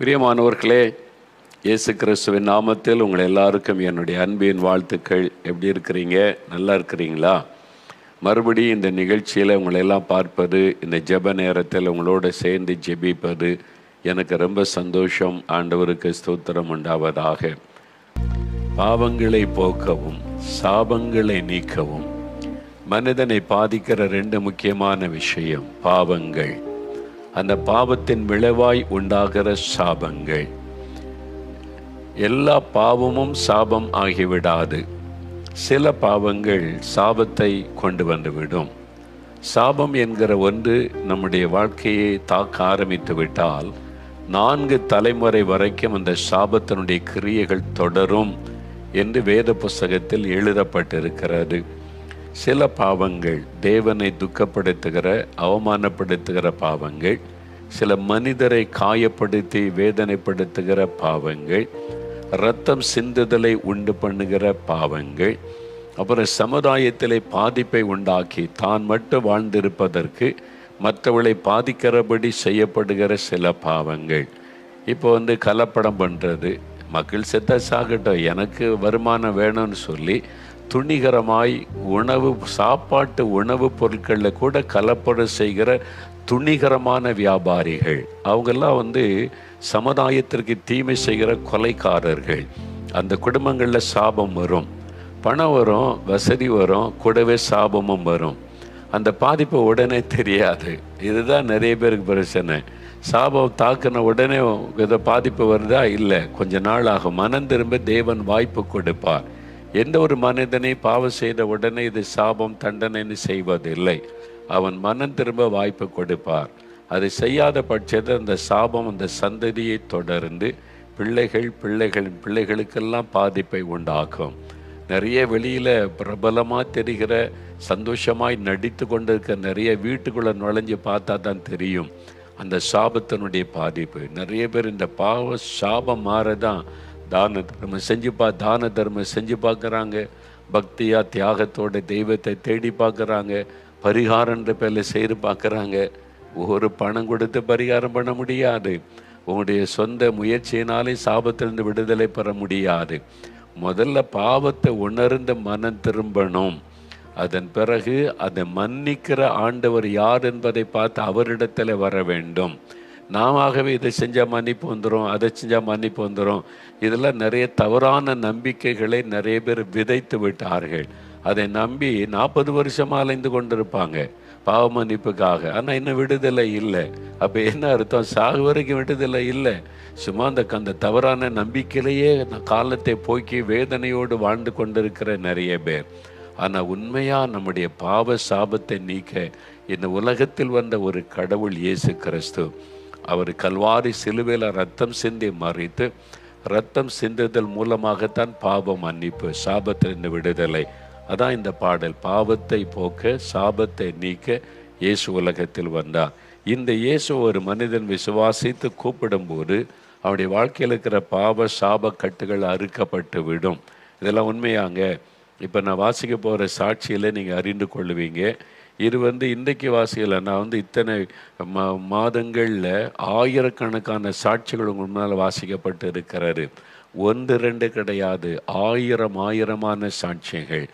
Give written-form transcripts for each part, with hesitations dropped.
பிரியமானவர்களே, இயேசு கிறிஸ்துவின் நாமத்தில் உங்கள் எல்லாருக்கும் என்னுடைய அன்பின் வாழ்த்துக்கள். எப்படி இருக்கிறீங்க? நல்லா இருக்கிறீங்களா? மறுபடியும் இந்த நிகழ்ச்சியில் உங்களை எல்லாம் பார்ப்பது, இந்த ஜெப நேரத்தில் உங்களோடு சேர்ந்து ஜெபிப்பது எனக்கு ரொம்ப சந்தோஷம். ஆண்டவருக்கு ஸ்தோத்திரம் உண்டாவதாக. பாவங்களை போக்கவும் சாபங்களை நீக்கவும் மனிதனை பாதிக்கிற ரெண்டு முக்கியமான விஷயம் பாவங்கள், அந்த பாவத்தின் விளைவாய் உண்டாகிற சாபங்கள். எல்லா பாவமும் சாபம் ஆகிவிடாது. சில பாவங்கள் சாபத்தை கொண்டு வந்துவிடும். சாபம் என்கிற ஒன்று நம்முடைய வாழ்க்கையை தாக்க ஆரம்பித்து விட்டால் 4 தலைமுறை வரைக்கும் அந்த சாபத்தினுடைய கிரியைகள் தொடரும் என்று வேத புஸ்தகத்தில் எழுதப்பட்டிருக்கிறது. சில பாவங்கள் தேவனை துக்கப்படுத்துகிற, அவமானப்படுத்துகிற பாவங்கள், சில மனிதரை காயப்படுத்தி வேதனைப்படுத்துகிற பாவங்கள், இரத்தம் சிந்துதலை உண்டு பண்ணுகிற பாவங்கள், அப்புறம் சமுதாயத்திலே பாதிப்பை உண்டாக்கி தான் மட்டும் வாழ்ந்திருப்பதற்கு மற்றவர்களை பாதிக்கிறபடி செய்யப்படுகிற சில பாவங்கள். இப்போ கலப்படம் பண்ணுறது, மக்கள் செத்த சாகட்டும், எனக்கு வருமானம் வேணும்னு சொல்லி துணிகரமாய் சாப்பாட்டு உணவுப் பொருட்களில் கூட கலப்படம் செய்கிற துணிகரமான வியாபாரிகள், அவங்கெல்லாம் சமுதாயத்திற்கு தீமை செய்கிற கொலைக்காரர்கள். அந்த குடும்பங்களில் சாபம் வரும், பணம் வரும், வசதி வரும், கூடவே சாபமும் வரும். அந்த பாதிப்பு உடனே தெரியாது. இதுதான் நிறைய பேருக்கு பிரச்சனை. சாபம் தாக்குன உடனே இதை பாதிப்பு வருதா? இல்லை, கொஞ்ச நாள் ஆகும். மனம் திரும்ப தேவன் வாய்ப்பு கொடுப்பார். எந்த ஒரு மனிதனை பாவம் செய்த உடனே இது சாபம் தண்டனைன்னு செய்வதில்லை. அவன் மனம் திரும்ப வாய்ப்பு கொடுப்பார். அதை செய்யாத பட்சத்தில் அந்த சாபம் அந்த சந்ததியை தொடர்ந்து பிள்ளைகளின் பிள்ளைகளுக்கெல்லாம் பாதிப்பை உண்டாக்கும். நிறைய வெளியில் பிரபலமாக தெரிகிற, சந்தோஷமாய் நடித்து கொண்டிருக்க நிறைய வீட்டுக்குள்ளே நுழைஞ்சு பார்த்தா தான் தெரியும் அந்த சாபத்தினுடைய பாதிப்பு. நிறைய பேர் இந்த பாவ சாபம் மாறதான் தான தர்மம் செஞ்சு பார்க்குறாங்க. பக்தியாக தியாகத்தோட தெய்வத்தை தேடி பார்க்குறாங்க. பரிகாரன்ற பேரில் செய்து பார்க்குறாங்க. ஒரு பணம் கொடுத்து பரிகாரம் பண்ண முடியாது. உங்களுடைய சொந்த முயற்சியினாலே சாபத்திலிருந்து விடுதலை பெற முடியாது. முதல்ல பாவத்தை உணர்ந்து மனம் திரும்பணும். அதன் பிறகு அதை மன்னிக்கிற ஆண்டவர் யார் என்பதை பார்த்து அவரிடத்தில் வர வேண்டும். நாமவே இதை செஞ்சால் மன்னிப்பு வந்துடும், அதை செஞ்சால் மன்னிப்பு வந்துடும். இதெல்லாம் நிறைய தவறான நம்பிக்கைகளை நிறைய பேர் விதைத்து விட்டார்கள். அதை நம்பி 40 வருஷமாக அலைந்து கொண்டிருப்பாங்க பாவ மன்னிப்புக்காக. ஆனால் இன்னும் விடுதலை இல்லை. அப்போ என்ன அர்த்தம்? சாகு வரைக்கும் விடுதலை இல்லை. சும்மா அந்த தவறான நம்பிக்கையிலேயே காலத்தை போக்கி வேதனையோடு வாழ்ந்து கொண்டிருக்கிற நிறைய பேர். ஆனால் உண்மையாக நம்முடைய பாவ சாபத்தை நீக்க இந்த உலகத்தில் வந்த ஒரு கடவுள் இயேசு கிறிஸ்து. அவர் கல்வாரி சிலுவையில் ரத்தம் சிந்தி மறித்து, ரத்தம் சிந்துதல் மூலமாகத்தான் பாவம் மன்னிப்பு, சாபத்திலிருந்து விடுதலை. அதான் இந்த பாடல். பாவத்தை போக்க சாபத்தை நீக்க இயேசு உலகத்தில் வந்தார். இந்த இயேசு ஒரு மனிதன் விசுவாசித்து கூப்பிடும்போது அவனுடைய வாழ்க்கையில் இருக்கிற பாவ சாப கட்டுகள் அறுக்கப்பட்டு விடும். இதெல்லாம் உண்மையாங்க. இப்போ நான் வாசிக்க போகிற சாட்சியில் நீங்கள் அறிந்து கொள்ளுவீங்க. இது இன்றைக்கு வாசிக்கலை. நான் இத்தனை மாதங்களில் ஆயிரக்கணக்கான சாட்சிகள் உங்கள் முன்னால் வாசிக்கப்பட்டு இருக்கிறாரு. 1-2 கிடையாது, ஆயிரமான சாட்சியங்கள்.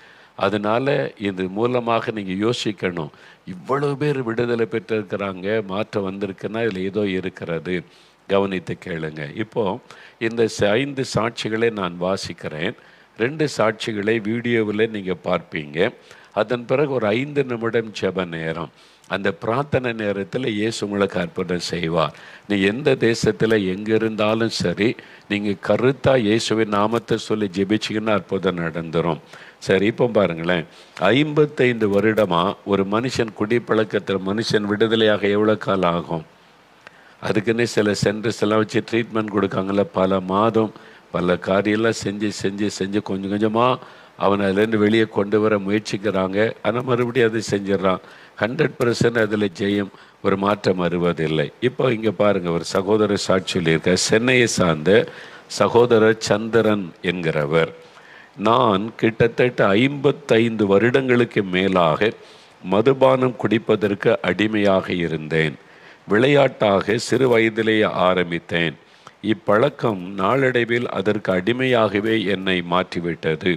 அதனால் இது மூலமாக நீங்கள் யோசிக்கணும், இவ்வளவு பேர் விடுதலை பெற்றிருக்கிறாங்க, மாற்றம் வந்திருக்குன்னா இதில் ஏதோ இருக்கிறது. கவனித்து கேளுங்க. இப்போது இந்த 5 சாட்சிகளை நான் வாசிக்கிறேன். 2 சாட்சிகளை வீடியோவில் நீங்கள் பார்ப்பீங்க. அதன் பிறகு ஒரு 5 நிமிடம் ஜெப நேரம். அந்த பிரார்த்தனை நேரத்தில் இயேசு உங்களுக்கு அற்புதம் செய்வார். நீ எந்த தேசத்தில் எங்கே இருந்தாலும் சரி, நீங்கள் கருத்தாக இயேசுவின் நாமத்தை சொல்லி ஜெபிச்சிங்கன்னா அற்புதம் நடந்துடும். சரி, இப்போ பாருங்களேன். 55 வருடமாக ஒரு மனுஷன் குடிப்பழக்கத்தில் மனுஷன் விடுதலையாக எவ்வளோ காலம் ஆகும்? அதுக்குன்னே சில சென்டர்ஸ் எல்லாம் வச்சு ட்ரீட்மெண்ட் கொடுக்காங்கள. பல மாதம் பல காரியெல்லாம் செஞ்சு கொஞ்சம் கொஞ்சமாக அவனை அதுலேருந்து வெளியே கொண்டு வர முயற்சிக்கிறாங்க. ஆனால் மறுபடியும் அதை செஞ்சிடறான். 100% அதில் ஜெயம், ஒரு மாற்றம் வருவதில்லை. இப்போ இங்கே பாருங்கள், ஒரு சகோதரர் சாட்சி சொல்லியிருக்க. சென்னையை சார்ந்த சகோதரர் சந்திரன் என்கிறவர். நான் கிட்டத்தட்ட 55 வருடங்களுக்கு மேலாக மதுபானம் குடிப்பதற்கு அடிமையாக இருந்தேன். விளையாட்டாக சிறு வயதிலேயே ஆரம்பித்தேன். இப்பழக்கம் நாளடைவில் அதற்கு அடிமையாகவே என்னை மாற்றிவிட்டது.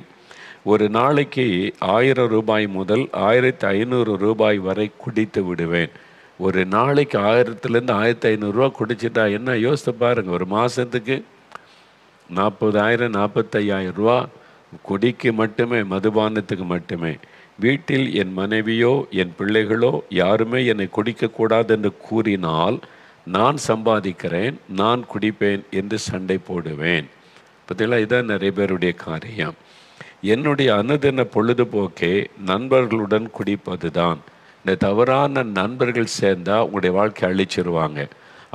ஒரு நாளைக்கு 1000 ரூபாய் முதல் 1500 வரை குடித்து விடுவேன். ஒரு நாளைக்கு 1000லேருந்து 1500 குடிச்சிட்டா என்ன யோசித்து பாருங்கள். ஒரு மாதத்துக்கு 40,000 45,000 குடிக்கு மட்டுமே, மதுபானத்துக்கு மட்டுமே. வீட்டில் என் மனைவியோ என் பிள்ளைகளோ யாருமே என்னை குடிக்கக்கூடாது என்று கூறினால் நான் சம்பாதிக்கிறேன், நான் குடிப்பேன் என்று சண்டை போடுவேன். பார்த்தீங்களா, இதான் நிறைய பேருடைய காரியம். என்னுடைய அனுதின பொழுதுபோக்கே நண்பர்களுடன் குடிப்பது தான். இந்த தவறான நண்பர்கள் சேர்ந்தால் உங்களுடைய வாழ்க்கை அழிச்சிருவாங்க.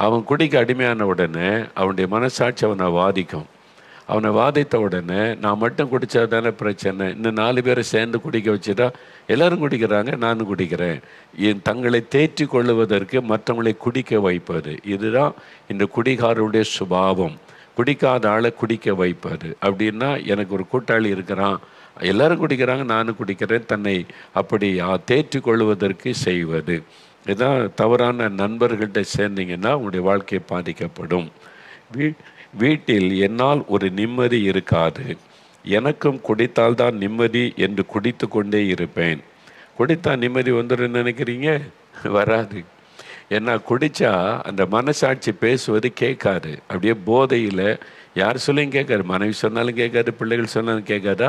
அவன் குடிக்க அடிமையான உடனே அவனுடைய மனசாட்சி அவனை வாதிக்கும். அவனை வாதித்த உடனே நான் மட்டும் குடித்தா தானே பிரச்சனை, இன்னும் 4 பேரை சேர்ந்து குடிக்க வச்சுட்டா எல்லோரும் குடிக்கிறாங்க, நானும் குடிக்கிறேன். தங்களை தேற்றி கொள்ளுவதற்கு மற்றவங்களை குடிக்க வைப்பது, இதுதான் இந்த குடிகாரருடைய சுபாவம். குடிக்காத ஆளை குடிக்க வைப்பது. அப்படின்னா எனக்கு ஒரு கூட்டாளி இருக்கிறான், எல்லாரும் குடிக்கிறாங்க, நானும் குடிக்கிறேன், தன்னை அப்படி தேற்றி கொள்வதற்கு செய்வது. இதுதான் தவறான நண்பர்கள்ட்ட சேர்ந்தீங்கன்னா உங்களுடைய வாழ்க்கை பாதிக்கப்படும். வீட்டில் என்னால் ஒரு நிம்மதி இருக்காது. எனக்கும் குடித்தால்தான் நிம்மதி என்று குடித்து கொண்டே இருப்பேன். குடித்தா நிம்மதி வந்துடும் நினைக்கிறீங்க? வராது. ஏன்னா குடித்தா அந்த மனசாட்சி பேசுவது கேட்காது. அப்படியே போதையில் யார் சொல்லியும் கேட்காது, மனைவி சொன்னாலும் கேட்காது, பிள்ளைகள் சொன்னாலும் கேட்காதா.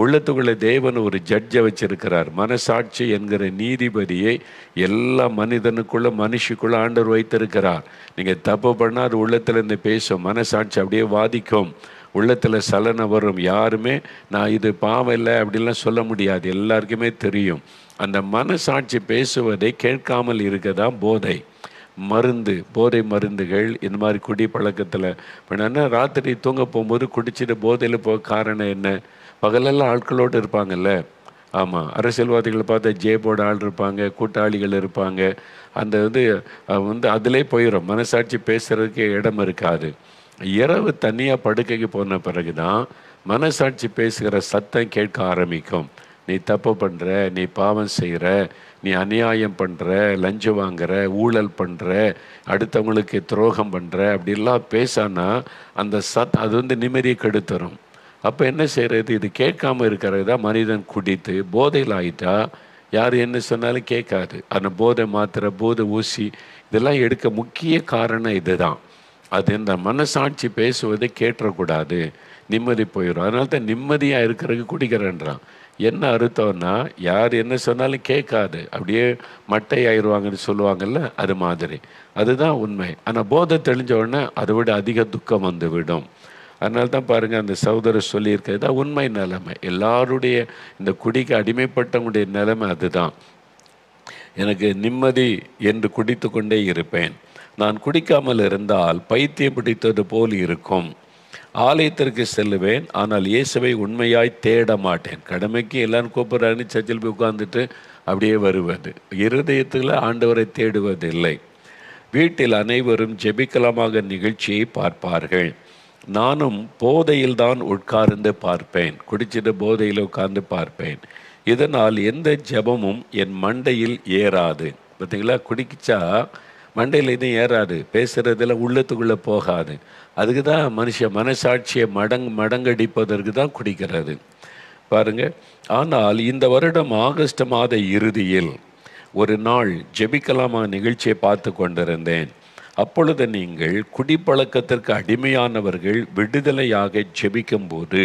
உள்ளத்துக்குள்ளே தேவன் ஒரு ஜட்ஜை வச்சிருக்கிறார். மனசாட்சி என்கிற நீதிபதியை எல்லா மனிதனுக்குள்ள மனுஷிக்குள்ள ஆண்டவர் வைத்திருக்கிறார். நீங்கள் தப்பு பண்ணால் அது உள்ளத்தில் இருந்து பேசும். மனசாட்சி அப்படியே வாதிக்கும், உள்ளத்தில் சலனம் வரும். யாருமே நான் இது பாவம் இல்லை அப்படின்லாம் சொல்ல முடியாது, எல்லாருக்குமே தெரியும். அந்த மனசாட்சி பேசுவதை கேட்காமல் இருக்கதான் போதை மருந்து, போதை மருந்துகள். இந்த மாதிரி குடி பழக்கத்தில் இப்போ ராத்திரி தூங்க போகும்போது குடிச்சிட்டு போதையில் போக காரணம் என்ன? பகலெல்லாம் ஆட்களோடு இருப்பாங்கல்ல. ஆமாம், அரசியல்வாதிகளை பார்த்தா ஜேபோட ஆள் இருப்பாங்க, கூட்டாளிகள் இருப்பாங்க. அந்த அதிலே போயிடும், மனசாட்சி பேசுகிறதுக்கு இடம் இருக்காது. இரவு தனியாக படுக்கைக்கு போன பிறகு தான் மனசாட்சி பேசுகிற சத்தம் கேட்க ஆரம்பிக்கும். நீ தப்பு பண்ணுற, நீ பாவம் செய்கிற, நீ அநியாயம் பண்ணுற, லஞ்சம் வாங்குற, ஊழல் பண்ணுற, அடுத்தவங்களுக்கு துரோகம் பண்ணுற, அப்படிலாம் பேசானா அந்த அது நிம்மதியை கெடுத்துரும். அப்போ என்ன செய்கிறது? இது கேட்காமல் இருக்கிறது தான் மனிதன் குடித்து போதையில் ஆகிட்டா யார் என்ன சொன்னாலும் கேட்காது. அந்த போதை மாத்திரை, போதை ஊசி இதெல்லாம் எடுக்க முக்கிய காரணம் இது தான். அது இந்த மனசாட்சி பேசுவதை கேட்டக்கூடாது, நிம்மதி போயிடும். அதனால தான் நிம்மதியாக இருக்கிறதுக்கு குடிக்கிறேன்றான். என்ன அர்த்தம்னா யார் என்ன சொன்னாலும் கேட்காது, அப்படியே மட்டை ஆயிடுவாங்கன்னு சொல்லுவாங்கல்ல, அது மாதிரி. அதுதான் உண்மை. ஆனால் போதை தெளிஞ்ச உடனே அதை விட அதிக துக்கம் வந்து விடும். அதனால தான் பாருங்கள், அந்த சகோதரர் சொல்லியிருக்கிறது தான் உண்மை நிலைமை. எல்லாருடைய இந்த குடிக்கு அடிமைப்பட்டவங்களுடைய நிலைமை அதுதான். எனக்கு நிம்மதி என்று குடித்து கொண்டே இருப்பேன். நான் குடிக்காமல் இருந்தால் பைத்தியம் பிடித்தது போல் இருக்கும். ஆலயத்திற்கு செல்லுவேன், ஆனால் இயேசுவை உண்மையாய் தேட மாட்டேன். கடமைக்கு எல்லாரும் கூப்பிட்றாருன்னு சர்ச்சில் போய் உட்கார்ந்துட்டு அப்படியே வருவது, இருதயத்தில் ஆண்டவரை தேடுவதில்லை. வீட்டில் அனைவரும் ஜெபிக்கலாமாக நிகழ்ச்சியை பார்ப்பார்கள். நானும் போதையில் தான் உட்கார்ந்து பார்ப்பேன், குடிச்சிட்டு போதையில் உட்கார்ந்து பார்ப்பேன். இதனால் எந்த ஜெபமும் என் மண்டையில் ஏறாது. பார்த்தீங்களா, குடிச்சா மண்டையில் எதுவும் ஏறாது, பேசுகிறதுல உள்ளத்துக்குள்ளே போகாது. அதுக்கு தான் மனசாட்சியை மடங்கடிப்பதற்கு தான் குடிக்கிறது பாருங்கள். ஆனால் இந்த வருடம் ஆகஸ்ட் மாத இறுதியில் ஒரு நாள் ஜெபிக்கலாமா நிகழ்ச்சியை பார்த்து கொண்டிருந்தேன். அப்பொழுது நீங்கள் குடிப்பழக்கத்திற்கு அடிமையானவர்கள் விடுதலையாக ஜெபிக்கும்போது,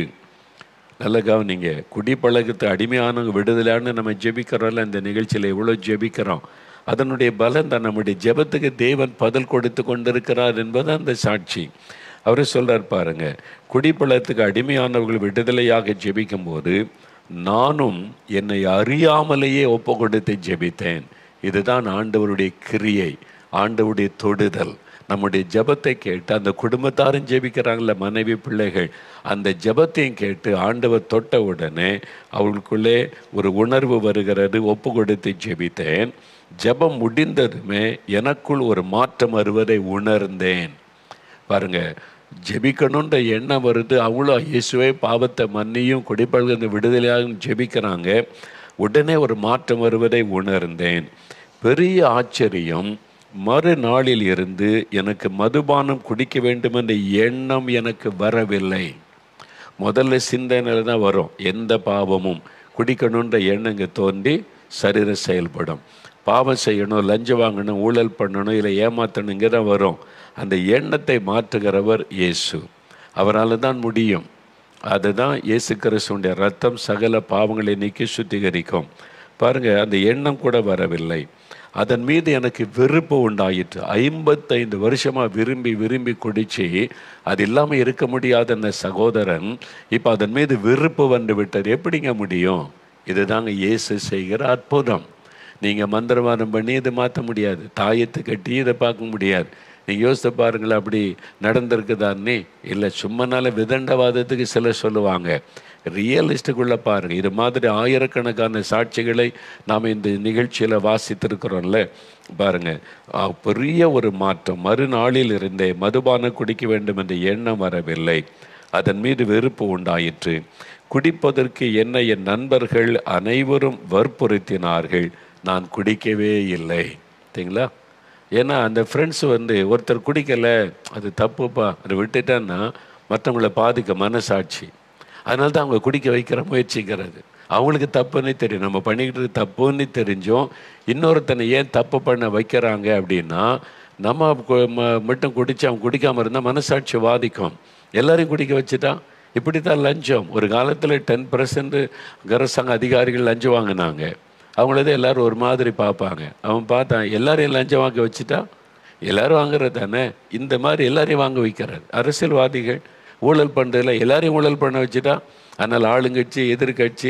நல்ல கவனிங்க, குடிப்பழக்கத்துக்கு அடிமையானவங்க விடுதலையான்னு நம்ம ஜெபிக்கிறோம்ல, இந்த நிகழ்ச்சியில் எவ்வளோ ஜெபிக்கிறோம், அதனுடைய பலன் தான் நம்முடைய ஜெபத்துக்கு தேவன் பதில் கொடுத்து கொண்டிருக்கிறார் என்பது அந்த சாட்சி. அவரு சொல்றார் பாருங்க, குடிப்பழக்கத்துக்கு அடிமையானவர்கள் விடுதலையாக ஜெபிக்கும் போது நானும் என்னை அறியாமலேயே ஒப்பு கொடுத்து ஜெபித்தேன். இதுதான் ஆண்டவருடைய கிரியை, ஆண்டவருடைய தொடுதல். நம்முடைய ஜெபத்தை கேட்டு அந்த குடும்பத்தாரும் ஜெபிக்கிறாங்கள, மனைவி பிள்ளைகள், அந்த ஜெபத்தையும் கேட்டு ஆண்டவர் தொட்ட உடனே அவர்களுக்குள்ளே ஒரு உணர்வு வருகிறது. ஒப்பு கொடுத்து ஜெபித்தேன். ஜெபம் முடிந்ததுமே எனக்குள் ஒரு மாற்றம் வருவதை உணர்ந்தேன். பாருங்க, ஜெபிக்கணுன்ற எண்ணம் வருது. அவ்வளோ இயேசுவே பாவத்தை மன்னியும் குடிப்பழக்க விடுதலையாக ஜெபிக்கிறாங்க. உடனே ஒரு மாற்றம் வருவதை உணர்ந்தேன். பெரிய ஆச்சரியம், மறுநாளில் இருந்து எனக்கு மதுபானம் குடிக்க வேண்டும் என்ற எண்ணம் எனக்கு வரவில்லை. முதல்ல சிந்தனையில் தான் வரும். எந்த பாவமும் குடிக்கணுன்ற எண்ணங்க தோன்றி சரீரம் செயல்படும். பாவம் செய்யணும், லஞ்சம் வாங்கணும், ஊழல் பண்ணணும், இல்லை ஏமாற்றணுங்க தான் வரும். அந்த எண்ணத்தை மாற்றுகிறவர் இயேசு. அவரால் தான் முடியும். அதுதான் இயேசு கிறிஸ்துவின் ரத்தம் சகல பாவங்களை நீக்கி சுத்திகரிக்கும். பாருங்கள், அந்த எண்ணம் கூட வரவில்லை. அதன் மீது எனக்கு வெறுப்பு உண்டாயிற்று. 55 வருஷமாக விரும்பி விரும்பி குடித்து அது இல்லாமல் இருக்க முடியாத அந்த சகோதரன் இப்போ அதன் மீது வெறுப்பு வந்து விட்டது. எப்படிங்க முடியும்? இதுதாங்க இயேசு செய்கிற அற்புதம். நீங்கள் மந்திரவாதம் பண்ணி இதை மாற்ற முடியாது, தாயத்து கட்டி இதை பார்க்க முடியாது. நீங்கள் யோசித்து பாருங்களேன், அப்படி நடந்திருக்குதான்னே இல்லை. சும்மனால விதண்டவாதத்துக்கு சிலர் சொல்லுவாங்க. ரியலிஸ்ட்டுக்குள்ளே பாருங்கள். இது மாதிரி ஆயிரக்கணக்கான சாட்சிகளை நாம் இந்த நிகழ்ச்சியில் வாசித்திருக்கிறோம்ல. பாருங்கள், பெரிய ஒரு மாற்றம். மறுநாளில் இருந்தே மதுபானம் குடிக்க வேண்டும் என்ற எண்ணம் வரவில்லை. அதன் மீது வெறுப்பு உண்டாயிற்று. குடிப்பதற்கு என்னை என் நண்பர்கள் அனைவரும் வற்புறுத்தினார்கள். நான் குடிக்கவே இல்லை. சரிங்களா? ஏன்னா அந்த ஃப்ரெண்ட்ஸ் ஒருத்தர் குடிக்கலை, அது தப்புப்பா, அதை விட்டுட்டான்னா மற்றவங்களை பாதிக்க மனசாட்சி. அதனால தான் அவங்க குடிக்க வைக்கிற முயற்சிக்கிறது. அவங்களுக்கு தப்புன்னு தெரியும், நம்ம பண்ணிக்கிட்டு தப்புன்னு தெரிஞ்சோம் இன்னொருத்தனை ஏன் தப்பு பண்ண வைக்கிறாங்க அப்படின்னா, நம்ம மட்டும் குடித்து அவன் குடிக்காமல் இருந்தால் மனசாட்சி வாதிக்கும். எல்லாரையும் குடிக்க வச்சுட்டா இப்படி தான் லஞ்சம். ஒரு காலத்தில் 10% அரசாங்க அதிகாரிகள் லஞ்சம் வாங்கினாங்க. அவங்களதான் எல்லோரும் ஒரு மாதிரி பார்ப்பாங்க. அவன் பார்த்தான், எல்லாரையும் லஞ்சம் வாங்க வச்சுட்டா எல்லோரும் வாங்குறது தானே. இந்த மாதிரி எல்லாரையும் வாங்க வைக்கிறார். அரசியல்வாதிகள் ஊழல் பண்ணுறதில்ல, எல்லாரையும் ஊழல் பண்ண வச்சுட்டா. அதனால் ஆளுங்கட்சி எதிர்கட்சி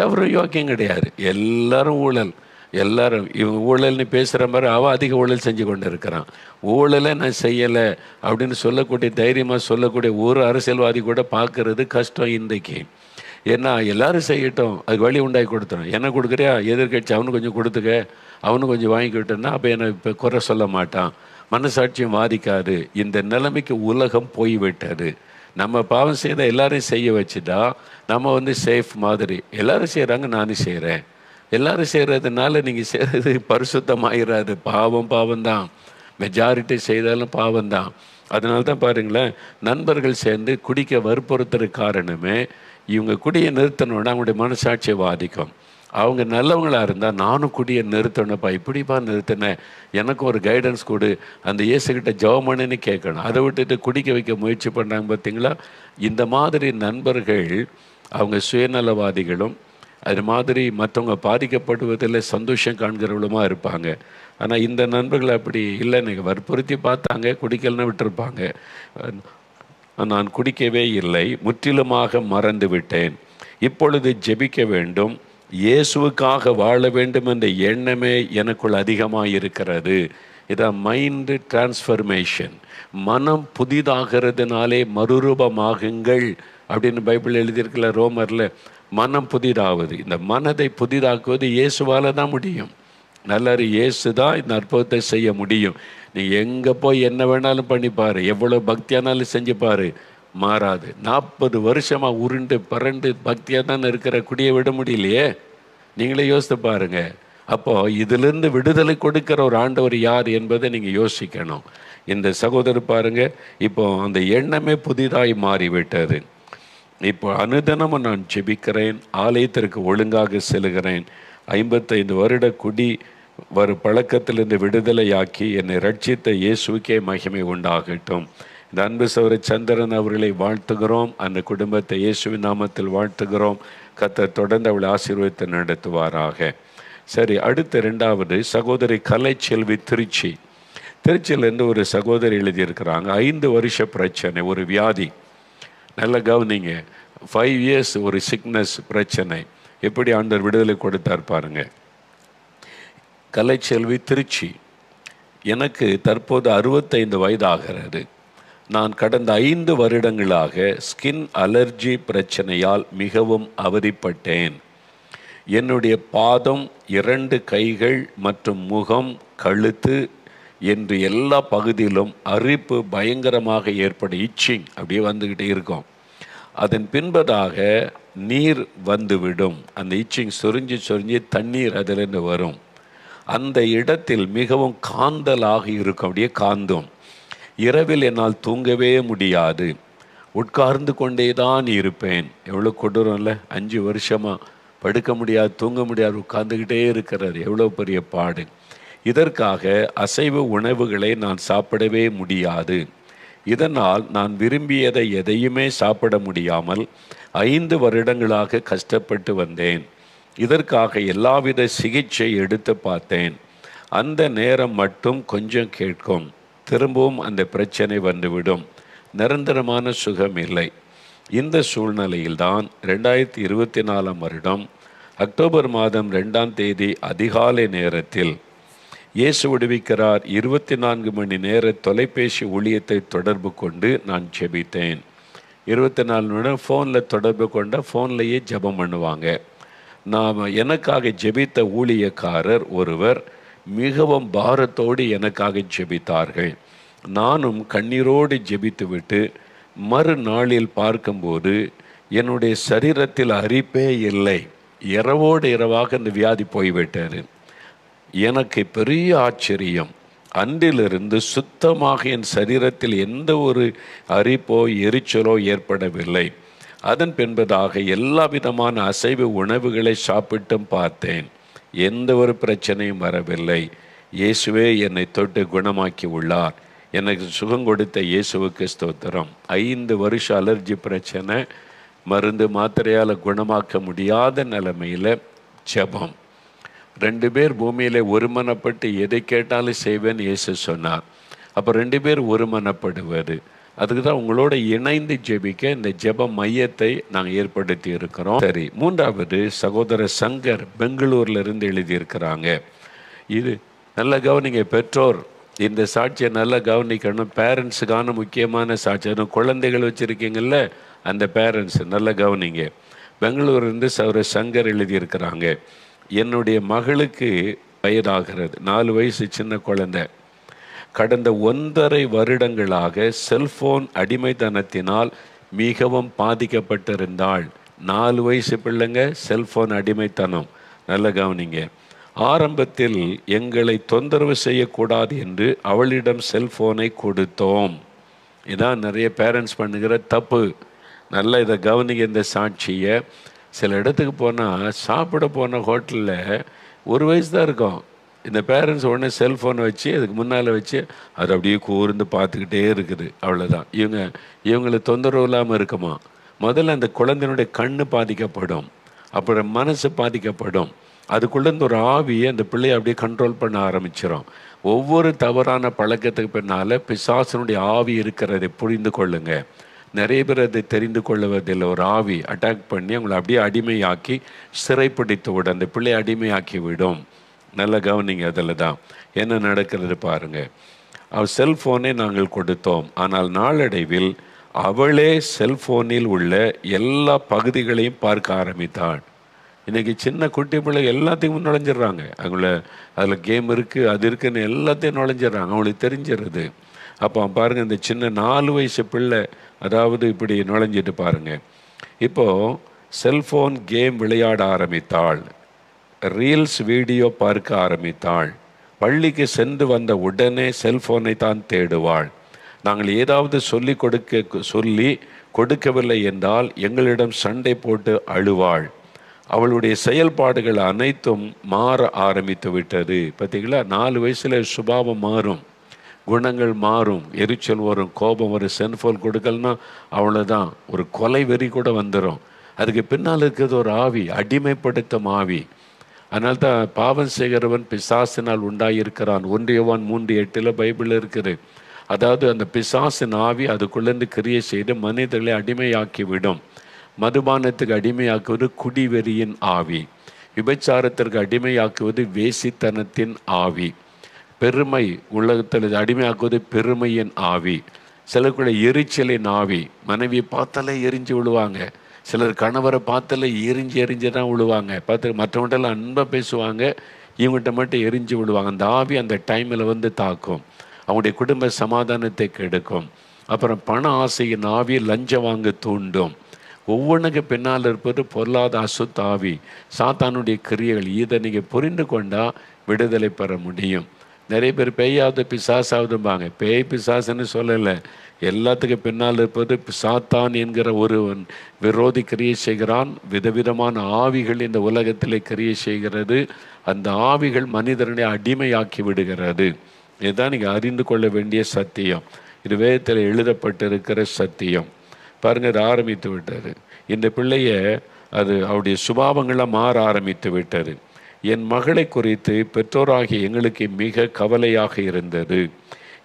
எவரும் யோக்கியம் கிடையாது, எல்லாரும் ஊழல். எல்லாரும் இவங்க ஊழல்னு பேசுகிற மாதிரி அவன் அதிக ஊழல் செஞ்சு கொண்டு இருக்கிறான். ஊழலை நான் செய்யலை அப்படின்னு சொல்லக்கூடிய தைரியமாக சொல்லக்கூடிய ஒரு அரசியல்வாதி கூட பார்க்கறது கஷ்டம் இன்றைக்கு. ஏன்னா எல்லாரும் செய்யட்டும், அதுக்கு வழி உண்டாகி கொடுத்துரும். என்ன கொடுக்குறியா, எதிர்கட்சி அவனு கொஞ்சம் கொடுத்துக்க, அவனு கொஞ்சம் வாங்கிக்கிட்டோன்னா அப்போ என்னை இப்போ குறை சொல்ல மாட்டான், மனசாட்சியும் வாதிக்காது. இந்த நிலைமைக்கு உலகம் போய்விட்டது. நம்ம பாவம் செய்த எல்லாரையும் செய்ய வச்சுட்டா நம்ம சேஃப் மாதிரி. எல்லோரும் செய்கிறாங்க, நானும் செய்கிறேன். எல்லோரும் செய்கிறதுனால நீங்கள் செய்கிறது பரிசுத்தமாயிராது. பாவம்தான். மெஜாரிட்டி செய்தாலும் பாவம்தான். அதனால தான் பாருங்களேன், நண்பர்கள் சேர்ந்து குடிக்க வற்புறுத்துறதுக்கு காரணமே இவங்க குடியை நிறுத்தணுன்னா அவங்களுடைய மனசாட்சியை பாதிக்கும். அவங்க நல்லவங்களாக இருந்தால் நானும் குடியை நிறுத்தணும்ப்பா, இப்படிப்பா நிறுத்தினேன், எனக்கு ஒரு கைடன்ஸ் கொடு, அந்த இயேசுகிட்ட ஜெபம்னு கேட்கணும். அதை விட்டுட்டு குடிக்க வைக்க முயற்சி பண்ணுறாங்க பார்த்தீங்களா? இந்த மாதிரி நண்பர்கள் அவங்க சுயநலவாதிகளும் அது மாதிரி மற்றவங்க பாதிக்கப்படுவதில் சந்தோஷம் காண்கிறவளுமா இருப்பாங்க. ஆனால் இந்த நண்பர்கள் அப்படி இல்லை. நீங்கள் வற்புறுத்தி பார்த்தாங்க, குடிக்கலன்னு விட்டுருப்பாங்க. நான் குடிக்கவே இல்லை, முற்றிலுமாக மறந்து விட்டேன். இப்பொழுது ஜெபிக்க வேண்டும், இயேசுவுக்காக வாழ வேண்டும் என்ற எண்ணமே எனக்குள் அதிகமாக இருக்கிறது. இதான் மைண்டு டிரான்ஸ்ஃபர்மேஷன். மனம் புதிதாகிறதுனாலே மறுரூபமாகுங்கள் அப்படின்னு பைபிள் எழுதியிருக்கல, ரோமரில். மனம் புதிதாகுது. இந்த மனதை புதிதாக்குவது இயேசுவால் தான் முடியும். நல்லது, இயேசு தான் இந்த அற்புதத்தை செய்ய முடியும். நீ எங்கே போய் என்ன வேணாலும் பண்ணிப்பார், எவ்வளோ பக்தியானாலும் செஞ்சுப்பார், மாறாது. 40 வருஷமாக உருண்டு பரண்டு பக்தியாக தான் இருக்கிற குடியை விட முடியலையே. நீங்களே யோசித்து பாருங்கள். அப்போது இதிலிருந்து விடுதலை கொடுக்கிற ஒரு ஆண்டவர் யார் என்பதை நீங்கள் யோசிக்கணும். இந்த சகோதரர் பாருங்கள், இப்போ அந்த எண்ணமே புதிதாய் மாறிவிட்டது. இப்போ அனுதினமும் நான் ஜெபிக்கிறேன், ஆலயத்திற்கு ஒழுங்காக செல்கிறேன். 55 வருட குடி பழக்கத்திலிருந்து விடுதலையாக்கி என்னை ரட்சித்த இயேசுக்கே மகிமை உண்டாகட்டும். இந்த அன்பு சகோதர சந்திரன் அவர்களை வாழ்த்துகிறோம். அந்த குடும்பத்தை இயேசுவின் நாமத்தில் வாழ்த்துகிறோம். கர்த்தர் தொடர்ந்து அவளை ஆசீர்வதித்து நடத்துவாராக. சரி, அடுத்த 2வது சகோதரி கலைச்செல்வி, திருச்சியிலேருந்து ஒரு சகோதரி எழுதியிருக்கிறாங்க. 5 வருஷ பிரச்சனை, ஒரு வியாதி. நல்ல கவனிங்க, 5 இயர்ஸ் ஒரு சிக்னஸ் பிரச்சனை. எப்படி ஆண்டவர் விடுதலை கொடுத்தார் பாருங்க. கலைச்செல்வி, திருச்சி. எனக்கு தற்போது 65 வயதாகிறது. நான் கடந்த 5 வருடங்களாக ஸ்கின் அலர்ஜி பிரச்சனையால் மிகவும் அவதிப்பட்டேன். என்னுடைய பாதம், 2 கைகள் மற்றும் முகம், கழுத்து என்று எல்லா பகுதியிலும் அரிப்பு பயங்கரமாக ஏற்படும். இச்சிங் அப்படியே வந்துக்கிட்டே இருக்கும். அதன் பின்பதாக நீர் வந்துவிடும். அந்த இச்சிங் சொரிஞ்சு தண்ணீர் அதிலிருந்து வரும். அந்த இடத்தில் மிகவும் காந்தலாக இருக்கும், அப்படியே காந்தும். இரவில் என்னால் தூங்கவே முடியாது, உட்கார்ந்து கொண்டே தான் இருப்பேன். எவ்வளோ கொடூரம் இல்லை! 5 வருஷமாக படுக்க முடியாது, தூங்க முடியாது, உட்கார்ந்துக்கிட்டே இருக்கிறது எவ்வளோ பெரிய பாடு. இதற்காக அசைவ உணவுகளை நான் சாப்பிடவே முடியாது. இதனால் நான் விரும்பியதை எதையுமே சாப்பிட முடியாமல் 5 வருடங்களாக கஷ்டப்பட்டு வந்தேன். இதற்காக எல்லாவித சிகிச்சை எடுத்து பார்த்தேன். அந்த நேரம் மட்டும் கொஞ்சம் கேட்கும், திரும்பவும் அந்த பிரச்சனை வந்துவிடும். நிரந்தரமான சுகம் இல்லை. இந்த சூழ்நிலையில்தான் 2024 வருடம் அக்டோபர் மாதம் 2ஆம் தேதி அதிகாலை நேரத்தில் இயேசு விடுவிக்கிறார் 24 மணி நேர தொலைபேசி ஊழியத்தை தொடர்பு கொண்டு நான் ஜெபித்தேன். 24 நிமிடம் ஃபோனில் தொடர்பு கொண்ட ஃபோன்லேயே ஜெபம் பண்ணுவாங்க. நாம் எனக்காக ஜெபித்த ஊழியக்காரர் ஒருவர் மிகவும் பாரத்தோடு எனக்காக ஜெபித்தார்கள். நானும் கண்ணீரோடு ஜெபித்துவிட்டு மறுநாளில் பார்க்கும்போது என்னுடைய சரீரத்தில் அரிப்பே இல்லை. இரவோடு இரவாக இந்த வியாதி போய்விட்டார். எனக்கு பெரிய ஆச்சரியம். அன்றிலிருந்து சுத்தமாக என் சரீரத்தில் எந்த ஒரு அரிப்போ எரிச்சலோ ஏற்படவில்லை. அதன் பின்பதாக எல்லா விதமான அசைவ உணவுகளை சாப்பிட்டும் பார்த்தேன். எந்த ஒரு பிரச்சனையும் வரவில்லை. இயேசுவே என்னை தொட்டு குணமாக்கி உள்ளார். எனக்கு சுகம் கொடுத்த இயேசுவுக்கு ஸ்தோத்திரம். 5 வருஷ அலர்ஜி பிரச்சனை, மருந்து மாத்திரையால் குணமாக்க முடியாத நிலைமையில் ஜெபம். 2 பேர் பூமியில் ஒருமனப்பட்டு எதை கேட்டாலும் செய்வேன் இயேசு சொன்னார். அப்போ 2 பேர் ஒருமனப்படுவது, அதுக்கு தான் உங்களோட இணைந்து ஜெபிக்க இந்த ஜெப மையத்தை நாங்கள் ஏற்படுத்தி இருக்கிறோம். சரி, 3வது சகோதரர் சங்கர் பெங்களூர்ல இருந்து எழுதியிருக்கிறாங்க. இது நல்ல கவனிங்க, பெற்றோர் இந்த சாட்சியை நல்லா கவனிக்கணும். பேரண்ட்ஸுக்கான முக்கியமான சாட்சி. அதுவும் குழந்தைகள் வச்சுருக்கீங்கள்ல, அந்த பேரண்ட்ஸ் நல்லா கவனிங்க. பெங்களூர்லேருந்து சகோதரர் சங்கர் எழுதியிருக்கிறாங்க. என்னுடைய மகளுக்கு வயதாகிறது, 4 வயசு சின்ன குழந்தை. கடந்த 1.5 வருடங்களாக செல்போன் அடிமைத்தனத்தினால் மிகவும் பாதிக்கப்பட்டிருந்தாள். 4 வயசு பிள்ளைங்க, செல்போன் அடிமைத்தனம். நல்ல கவனிங்க. ஆரம்பத்தில் எங்களை தொந்தரவு செய்யக்கூடாது என்று அவளிடம் செல்போனை கொடுத்தோம். இதான் நிறைய பேரண்ட்ஸ் பண்ணுகிற தப்பு. நல்லா இதை கவனிங்க இந்த சாட்சியை. சில இடத்துக்கு போனால், சாப்பிட போன ஹோட்டலில் 1 வயசு தான் இருக்கும், இந்த பேரண்ட்ஸ் உடனே செல்ஃபோனை வச்சு அதுக்கு முன்னால் வச்சு அதை அப்படியே கூர்ந்து பார்த்துக்கிட்டே இருக்குது. அவ்வளோதான். இவங்களுக்கு தொந்தரவு இல்லாமல் இருக்குமா? முதல்ல அந்த குழந்தையினுடைய கண்ணு பாதிக்கப்படும், அப்புறம் மனசு பாதிக்கப்படும். அதுக்குள்ளேருந்து ஒரு ஆவியை அந்த பிள்ளையை அப்படியே கண்ட்ரோல் பண்ண ஆரம்பிச்சிடும். ஒவ்வொரு தவறான பழக்கத்துக்கு பின்னால் பிசாசனுடைய ஆவி இருக்கிறதை புரிந்து கொள்ளுங்க. நிறைய பேர் அதை தெரிந்து கொள்வதில் ஒரு ஆவி அட்டாக் பண்ணி அவங்களை அப்படியே அடிமையாக்கி சிறைப்பிடித்து விடும், அந்த பிள்ளையை அடிமையாக்கி விடும். நல்ல கவனிங்க. அதில் தான் என்ன நடக்கிறது பாருங்கள். அவள் செல்ஃபோனை நாங்கள் கொடுத்தோம். ஆனால் நாளடைவில் அவளே செல்ஃபோனில் உள்ள எல்லா பகுதிகளையும் பார்க்க ஆரம்பித்தாள். இன்றைக்கி சின்ன குட்டி பிள்ளை எல்லாத்தையும் நுழைஞ்சிட்றாங்க. அவங்கள அதில் கேம் இருக்குது, அது இருக்குதுன்னு எல்லாத்தையும் நுழைஞ்சிட்றாங்க, அவங்களுக்கு தெரிஞ்சிருது. அப்போ பாருங்கள், இந்த சின்ன 4 வயசு பிள்ளை அதாவது இப்படி நுழைஞ்சிட்டு பாருங்கள். இப்போது செல்ஃபோன் கேம் விளையாட ஆரம்பித்தாள், ரீல்ஸ் வீடியோ பார்க்க ஆரம்பித்தாள். பள்ளிக்கு சென்று வந்த உடனே செல்ஃபோனை தான் தேடுவாள். நாங்கள் ஏதாவது சொல்லி கொடுக்கவில்லை என்றால் எங்களிடம் சண்டை போட்டு அழுவாள். அவளுடைய செயல்பாடுகள் அனைத்தும் மாற ஆரம்பித்து விட்டது. பார்த்தீங்களா, 4 வயசில் சுபாவம் மாறும், குணங்கள் மாறும், எரிச்சல் வரும், கோபம் வரும். செல்ஃபோன் கொடுக்கலன்னா அவ்வளோதான், ஒரு கொலை வெறி கூட வந்துடும். அதுக்கு பின்னால் இருக்கிறது ஒரு ஆவி, அடிமைப்படுத்தும் ஆவி. அதனால தான் பாவம் செய்கிறவன் பிசாசினால் உண்டாயிருக்கிறான். 1 யோவான் 3:8 பைபிளில் இருக்குது. அதாவது அந்த பிசாசின் ஆவி அதுக்குள்ளேருந்து கிரியை செய்து மனிதர்களை அடிமையாக்கி விடும். மதுபானத்துக்கு அடிமையாக்குவது குடிவெறியின் ஆவி, விபச்சாரத்திற்கு அடிமையாக்குவது வேசித்தனத்தின் ஆவி, பெருமை உலகத்தில் அடிமையாக்குவது பெருமையின் ஆவி, சிலருக்குள்ள எரிச்சலின் ஆவி. மனைவியை பார்த்தாலே எரிஞ்சு விழுவாங்க, சிலர் கணவரை பார்த்தாலே எரிஞ்சு தான் விழுவாங்க. பார்த்து மற்றவங்கள்ட்ட அன்பாக பேசுவாங்க, இவங்ககிட்ட மட்டும் எரிஞ்சு விழுவாங்க. அந்த ஆவி அந்த டைமில் வந்து தாக்கும், அவங்களுடைய குடும்ப சமாதானத்தை கெடுக்கும். அப்புறம் பண ஆசையின் ஆவி லஞ்சம் வாங்க தூண்டும். ஒவ்வொன்றுக்கு பின்னால் இருப்பது பொருளாத அசுத்த ஆவி, சாத்தானுடைய கிரியைகள். இதை நீங்கள் புரிந்து கொண்டால் விடுதலை பெற முடியும். நிறைய பேர் பேயாவது பிசாசாவதும்பாங்க. பேய் பிசாசுன்னு சொல்லலை, எல்லாத்துக்கும் பின்னால் இருப்பது சாத்தான் என்கிற ஒருவன் விரோதி கிரியை செய்கிறான். விதவிதமான ஆவிகள் இந்த உலகத்திலே கிரியை செய்கிறது. அந்த ஆவிகள் மனிதனை அடிமையாக்கி விடுகிறது. இதுதான் நீங்கள் அறிந்து கொள்ள வேண்டிய சத்தியம். இது வேதத்தில் எழுதப்பட்டிருக்கிற சத்தியம். பாருங்கள், இது ஆரம்பித்து விட்டார். இந்த பிள்ளைய அது அவருடைய சுபாவங்களாக மாற ஆரம்பித்து விட்டது. என் மகளை குறித்து பெற்றோராகிய எங்களுக்கு மிக கவலையாக இருந்தது.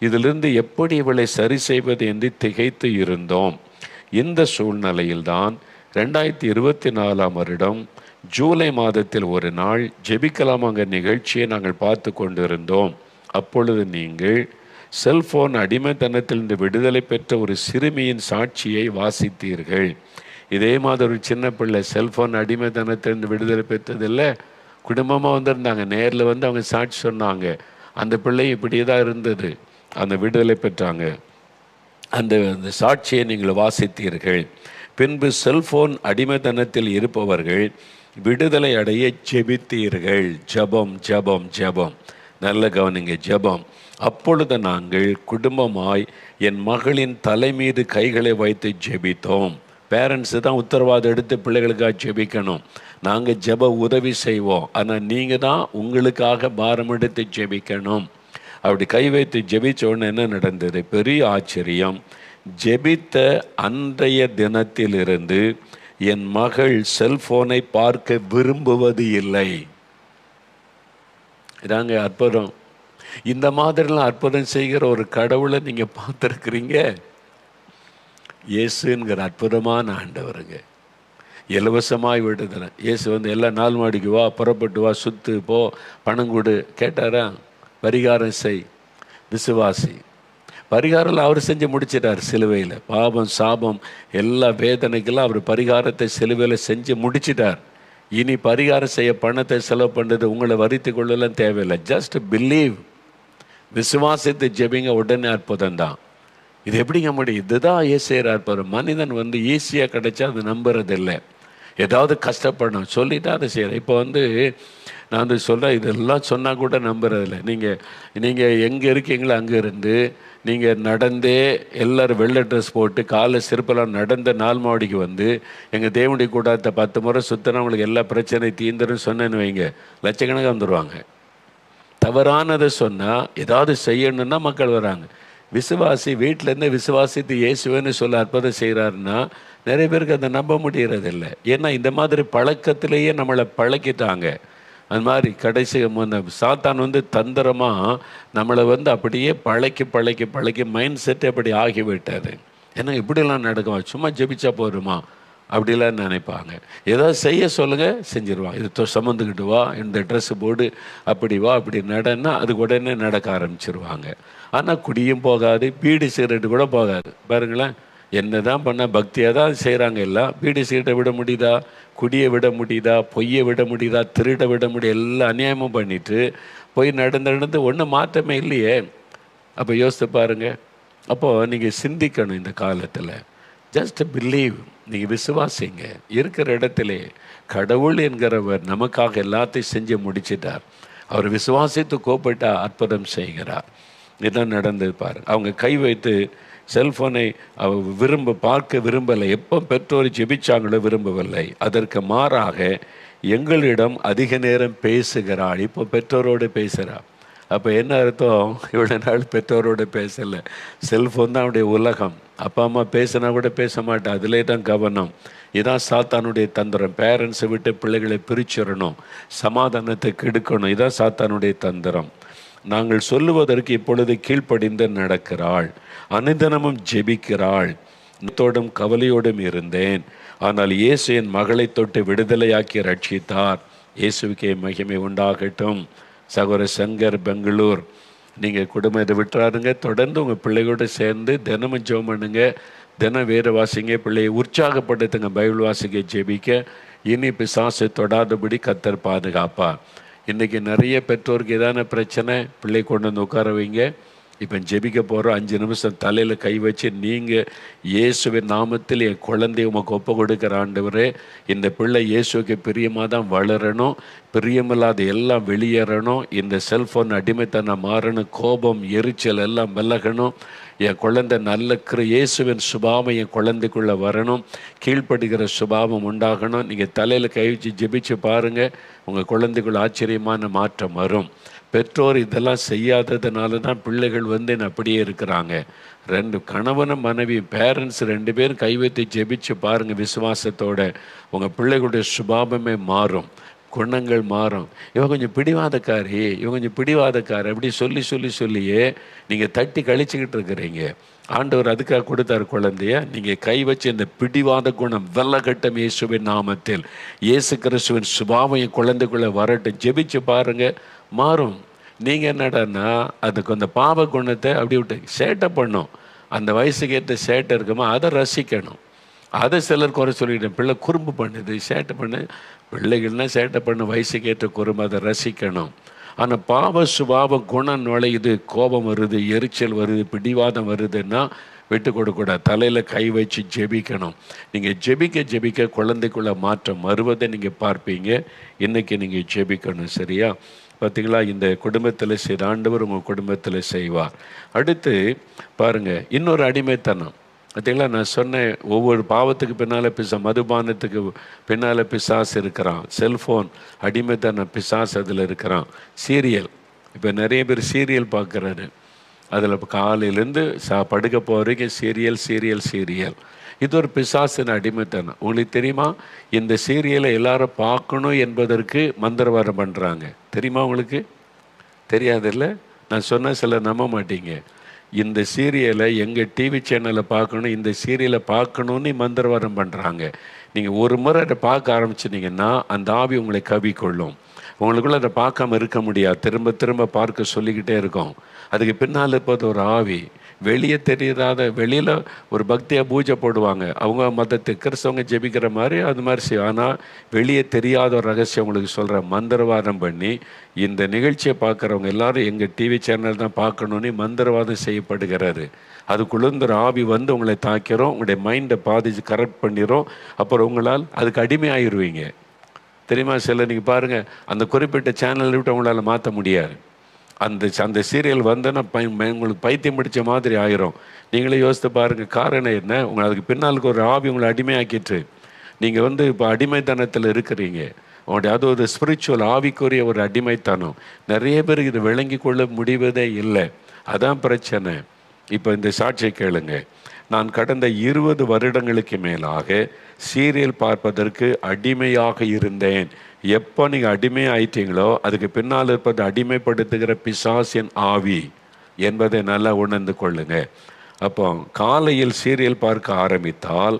இதிலிருந்து எப்படி இவளை சரி செய்வது என்று திகைத்து இருந்தோம். இந்த சூழ்நிலையில்தான் 2024 வருடம் ஜூலை மாதத்தில் ஒரு நாள் ஜெபிக்கலாமாங்க நிகழ்ச்சியை நாங்கள் பார்த்து கொண்டிருந்தோம். அப்பொழுது நீங்கள் செல்போன் அடிமைத்தனத்திலிருந்து விடுதலை பெற்ற ஒரு சிறுமியின் சாட்சியை வாசித்தீர்கள். இதே மாதிரி ஒரு சின்ன பிள்ளை செல்போன் அடிமைத்தனத்திலிருந்து விடுதலை பெற்றதில்லை, குடும்பமாக வந்திருந்தாங்க. நேரில் வந்து அவங்க சாட்சி சொன்னாங்க. அந்த பிள்ளை இப்படியே தான் இருந்தது, அந்த விடுதலை பெற்றாங்க. அந்த சாட்சியை நீங்கள் வாசித்தீர்கள். பின்பு செல்போன் அடிமைத்தனத்தில் இருப்பவர்கள் விடுதலை அடைய ஜெபித்தீர்கள். ஜபம் ஜபம் ஜபம். நல்ல கவனிங்க, ஜபம். அப்பொழுது நாங்கள் குடும்பமாய் என் மகளின் தலை மீது கைகளை வைத்து ஜெபித்தோம். பேரண்ட்ஸு தான் உத்தரவாதம் எடுத்து பிள்ளைகளுக்காக ஜெபிக்கணும். நாங்கள் ஜெப உதவி செய்வோம், ஆனால் நீங்கள் தான் உங்களுக்காக பாரம் எடுத்து ஜெபிக்கணும். அப்படி கை வைத்து ஜெபிச்ச உடனே என்ன நடந்தது? பெரிய ஆச்சரியம். ஜெபித்த அன்றைய தினத்திலிருந்து என் மகள் செல்போனை பார்க்க விரும்புவது இல்லை. இதாங்க அற்புதம். இந்த மாதிரிலாம் அற்புதம் செய்கிற ஒரு கடவுளை நீங்கள் பார்த்துருக்குறீங்க. இயேசுங்கிற அற்புதமான ஆண்டவருங்க. இலவசமாய் விடுதலை. இயேசு வந்து எல்லாம் 4 மாடிக்கு வா, புறப்பட்டு வா, சுத்து போ, பணம் கொடு கேட்டாரா? பரிகாரம் செய், விசுவாசி. பரிகாரம் அவர் செஞ்சு முடிச்சிட்டார் சிலுவையில். பாவம் சாபம் எல்லா வேதனைக்கெல்லாம் அவர் பரிகாரத்தை சிலுவையில் செஞ்சு முடிச்சிட்டார். இனி பரிகாரம் செய்ய பணத்தை செலவு பண்ணுறது உங்களை வருத்தி கொள்ளலாம் தேவையில்லை. ஜஸ்ட் பிலீவ், விசுவாசத்தை ஜெபிங்க, உடனே அற்புதம் தான். இது எப்படிங்க முடியும்? இதுதான் ஏசியர் அற்புதம். மனிதன் வந்து ஈஸியாக கிடைச்சா அது நம்புறதில்லை. ஏதாவது கஷ்டப்படணும் சொல்லிட்டா அதை செய்கிறேன். இப்போ வந்து நான் வந்து சொல்கிறேன், இதெல்லாம் சொன்னால் கூட நம்புறதில்லை. நீங்கள் எங்கே இருக்கீங்களோ அங்கே இருந்து நீங்கள் நடந்தே எல்லோரும் வெள்ளை ட்ரெஸ் போட்டு காலை செருப்பெல்லாம் நடந்த 4 மாடிக்கு வந்து எங்கள் தேவனுடைய கூடாரத்தை 10 முறை சுற்றினா உங்களுக்கு எல்லா பிரச்சனையும் தீந்துரும் சொன்னேன்னு வைங்க, லட்சக்கணக்காக வந்துடுவாங்க. தவறானதை சொன்னால் ஏதாவது செய்யணுன்னா மக்கள் வராங்க. விசுவாசி வீட்டிலேருந்து விசுவாசித்து இயேசுவேன்னு சொல்ல அற்புதம் செய்கிறாருன்னா நிறைய பேருக்கு அதை நம்ப முடியறதில்லை. ஏன்னா இந்த மாதிரி பழக்கத்திலேயே நம்மளை பழக்கிட்டாங்க. அது மாதிரி கடைசி சாத்தான் வந்து தந்திரமாக நம்மளை வந்து அப்படியே பழக்கி மைண்ட் செட்டு அப்படி ஆகிவிட்டாரு. ஏன்னா இப்படிலாம் நடக்கும், சும்மா ஜெபிச்சா போருமா அப்படிலாம் நினைப்பாங்க. ஏதாவது செய்ய சொல்லுங்கள், செஞ்சிருவான். இது சுமந்துக்கிட்டு வா, இந்த ட்ரெஸ்ஸு போடு, அப்படி வா, அப்படி நடன்னா அதுக்கு உடனே நடக்க ஆரம்பிச்சிருவாங்க. ஆனால் குடியும் போகாது, பீடி சிகரெட்டு கூட போகாது. பாருங்களேன், என்ன தான் பண்ணால் பக்தியாக தான் செய்கிறாங்க. எல்லாம் பீடி சிகரெட்டை விட முடியுதா? குடியை விட முடியுதா? பொய்யை விட முடியுதா? திருட விட முடியும்? எல்லாம் அநியாயமும் பண்ணிவிட்டு போய் நடந்து ஒன்றும் மாற்றமே இல்லையே. அப்போ யோசித்து பாருங்கள். அப்போது நீங்கள் சிந்திக்கணும். இந்த காலத்தில் ஜஸ்ட் பிலீவ், நீங்கள் விசுவாசிங்க. இருக்கிற இடத்திலே கடவுள் என்கிறவர் நமக்காக எல்லாத்தையும் செஞ்சு முடிச்சிட்டார். அவர் விசுவாசித்து கோப்பிட்டா அற்புதம் செய்கிறார். இதான் நடந்தது பாரு. அவங்க கை வைத்து செல்ஃபோனை பார்க்க விரும்பலை. எப்போ பெற்றோர் ஜெபிச்சாங்களோ விரும்பவில்லை. அதற்கு மாறாக எங்களிடம் அதிக நேரம் பேசுகிறாள். இப்போ பெற்றோரோடு பேசுகிறாள். அப்போ என்ன அர்த்தம்? இவ்வளோ நாள் பெற்றோரோடு பேசலை, செல்ஃபோன் தான் அவனுடைய உலகம். அப்பா அம்மா பேசினா கூட பேச மாட்டேன், அதிலே தான் கவனம். இதான் சாத்தானுடைய தந்திரம். பேரண்ட்ஸை விட்டு பிள்ளைகளை பிரிச்சிடணும், சமாதானத்தை கெடுக்கணும். இதான் சாத்தானுடைய தந்திரம். நாங்கள் சொல்லுவதற்கு இப்பொழுது கீழ்ப்படிந்து நடக்கிறாள், அனுதினமும் ஜெபிக்கிறாள். தோடும் கவலையோடும் இருந்தேன், ஆனால் இயேசு என் மகளை தொட்டு விடுதலையாக்கி ரட்சித்தார். இயேசுக்கே மகிமை உண்டாகட்டும். சகோதர சங்கர், பெங்களூர். நீங்கள் குடும்பம் இதை விட்டுறாருங்க. தொடர்ந்து உங்கள் பிள்ளைகளோடு சேர்ந்து தினமும் ஜெபம் பண்ணுங்க, தினம் வேறு வாசிங்க, பிள்ளையை உற்சாகப்படுத்துங்க, பைபிள் வாசிக்க, ஜெபிக்க. இனி பிசாசு தொடாதபடி கர்த்தர் பாதுகாப்பா. இன்றைக்கி நிறைய பெற்றோருக்கு எதான பிரச்சனை, பிள்ளை கொண்டு வந்து உட்கார வைங்க. இப்போ ஜெபிக்க போகிறோம். 5 நிமிஷம் தலையில் கை வச்சு, நீங்கள் இயேசுவின் நாமத்தில் என் குழந்தைய உமக்கு ஒப்பு கொடுக்குற ஆண்டவரே, இந்த பிள்ளை இயேசுக்கு பிரியமாக தான் வளரணும், பிரியமில்லாத எல்லாம் வெளியேறணும், இந்த செல்ஃபோன் அடிமைத்தனம் மாறணும், கோபம் எரிச்சல் எல்லாம் விலகணும், என் குழந்தை நல்ல இயேசுவின் சுபாவம் என் குழந்தைக்குள்ளே வரணும், கீழ்ப்படுகிற சுபாவம் உண்டாகணும். நீங்கள் தலையில் கை வச்சு ஜெபிச்சு பாருங்கள், உங்கள் குழந்தைக்குள்ள ஆச்சரியமான மாற்றம் வரும். பெற்றோர் இதெல்லாம் செய்யாததுனால தான் பிள்ளைகள் அப்படியே இருக்கிறாங்க. 2 கணவனும் மனைவி பேரண்ட்ஸ் 2 பேரும் கை வைத்து ஜெபிச்சு பாருங்கள் விசுவாசத்தோட. உங்கள் பிள்ளைகளுடைய சுபாவமே மாறும், குணங்கள் மாறும். இவன் கொஞ்சம் பிடிவாதக்காரி, இவன் கொஞ்சம் பிடிவாதக்காரி அப்படி சொல்லியே நீங்கள் தட்டி கழிச்சுக்கிட்டு இருக்கிறீங்க. ஆண்டவர் அதுக்காக கொடுத்தார் குழந்தைய. நீங்கள் கை வச்சு இந்த பிடிவாத குணம் வெள்ளகட்டம் இயேசுவின் நாமத்தில், இயேசு கிறிஸ்துவின் சுபாவம் என் குழந்தைக்குள்ளே வரட்டும், ஜெபிச்சு பாருங்கள், மாறும். நீங்கள் என்னடான்னா அதுக்கு அந்த பாவ குணத்தை அப்படி விட்டு சேட்டை பண்ணும். அந்த வயசுக்கு ஏற்ற சேட்டை இருக்குமா அதை ரசிக்கணும். அதை சிலர் குறை சொல்லிட்டேன், பிள்ளை குறும்பு பண்ணுது, சேட்டை பண்ணு. பிள்ளைகள்னால் சேட்டை பண்ண வயசுக்கு ஏற்ற குறும்பு, அதை ரசிக்கணும். ஆனால் பாவ சுபாவ குணம் நுழையுது, கோபம் வருது, எரிச்சல் வருது, பிடிவாதம் வருதுன்னா விட்டு கொடுக்கூடாது. தலையில் கை வச்சு ஜெபிக்கணும். நீங்கள் ஜெபிக்க குழந்தைக்குள்ள மாற்றம் வருவதை நீங்கள் பார்ப்பீங்க. இன்றைக்கி நீங்கள் ஜெபிக்கணும். சரியா? பார்த்தீங்களா? இந்த குடும்பத்தில் செய்த ஆண்டவர் உங்கள் குடும்பத்தில் செய்வார். அடுத்து பாருங்கள், இன்னொரு அடிமைத்தனம். பார்த்தீங்களா? நான் சொன்னேன், ஒவ்வொரு பாவத்துக்கு பின்னால் மதுபானத்துக்கு பின்னால் பிசாசு இருக்கிறான், செல்ஃபோன் அடிமைத்தனம் பிசாசு அதில் இருக்கிறான், சீரியல். இப்போ நிறைய பேர் சீரியல் பார்க்குறாரு, அதில் காலையிலேருந்து படுக்க போகிற வரைக்கும் சீரியல். இது ஒரு பிசாசின் அடிமைத்தனம். உங்களுக்கு தெரியுமா? இந்த சீரியலை எல்லாரும் பார்க்கணும் என்பதற்கு மந்திரவாதம் பண்ணுறாங்க. தெரியுமா உங்களுக்கு? தெரியாதில்ல? நான் சொன்ன சில நம்ப மாட்டீங்க. இந்த சீரியலை எங்கள் டிவி சேனலில் பார்க்கணும், இந்த சீரியலை பார்க்கணுன்னு மந்திரவாதம் பண்ணுறாங்க. நீங்கள் ஒரு முறை அதை பார்க்க ஆரம்பிச்சிட்டிங்கன்னா அந்த ஆவி உங்களை கவிக்கொள்ளும். உங்களுக்குள்ள அதை பார்க்காம இருக்க முடியாது. திரும்ப பார்க்க சொல்லிக்கிட்டே இருக்கும். அதுக்கு பின்னால் இருப்பது ஒரு ஆவி. வெளியே தெரியாத, வெளியில் ஒரு பக்தியாக பூஜை போடுவாங்க, அவங்க மதத்தை கிறிஸ்தவங்க ஜெபிக்கிற மாதிரி அது மாதிரி செய்யும். ஆனால் வெளியே தெரியாத ஒரு ரகசியம் உங்களுக்கு சொல்கிற மந்திரவாதம் பண்ணி இந்த நிகழ்ச்சியை பார்க்குறவங்க எல்லாரும் எங்கள் டிவி சேனல் தான் பார்க்கணுன்னு மந்திரவாதம் செய்யப்படுகிறாரு. அதுக்குள்ளே ஆவி உங்களை தாக்கிறோம், உங்களுடைய மைண்டை பாதிச்சு கரெக்ட் பண்ணிடும். அப்புறம் உங்களால் அதுக்கு அடிமையாகிடுவீங்க. தெரியுமா? சில நீங்கள் பாருங்கள், அந்த குறிப்பிட்ட சேனல் விட்டு அவங்களால மாற்ற முடியாது. அந்த சீரியல் வந்தோன்னா உங்களுக்கு பைத்தியம் பிடிச்ச மாதிரி ஆயிரும். நீங்களே யோசித்து பாருங்கள், காரணம் என்ன? அதுக்கு பின்னாலுக்கு ஒரு ஆவி உங்களை அடிமையாக்கிட்டு நீங்கள் இப்போ அடிமைத்தனத்தில் இருக்கிறீங்க. அது ஒரு ஸ்பிரிச்சுவல் ஆவிக்குரிய ஒரு அடிமைத்தனம். நிறைய பேருக்கு இது விளங்கி கொள்ள முடிவதே இல்லை. அதான் பிரச்சனை. இப்போ இந்த சாட்சியை கேளுங்க. நான் கடந்த 20 வருடங்களுக்கு மேலாக சீரியல் பார்ப்பதற்கு அடிமையாக இருந்தேன். எப்போ நீங்கள் அடிமையாயிட்டீங்களோ அதுக்கு பின்னால் இருப்பது அடிமைப்படுத்துகிற பிசாசின் ஆவி என்பதை நல்லா உணர்ந்து கொள்ளுங்க. அப்போ காலையில் சீரியல் பார்க்க ஆரம்பித்தால்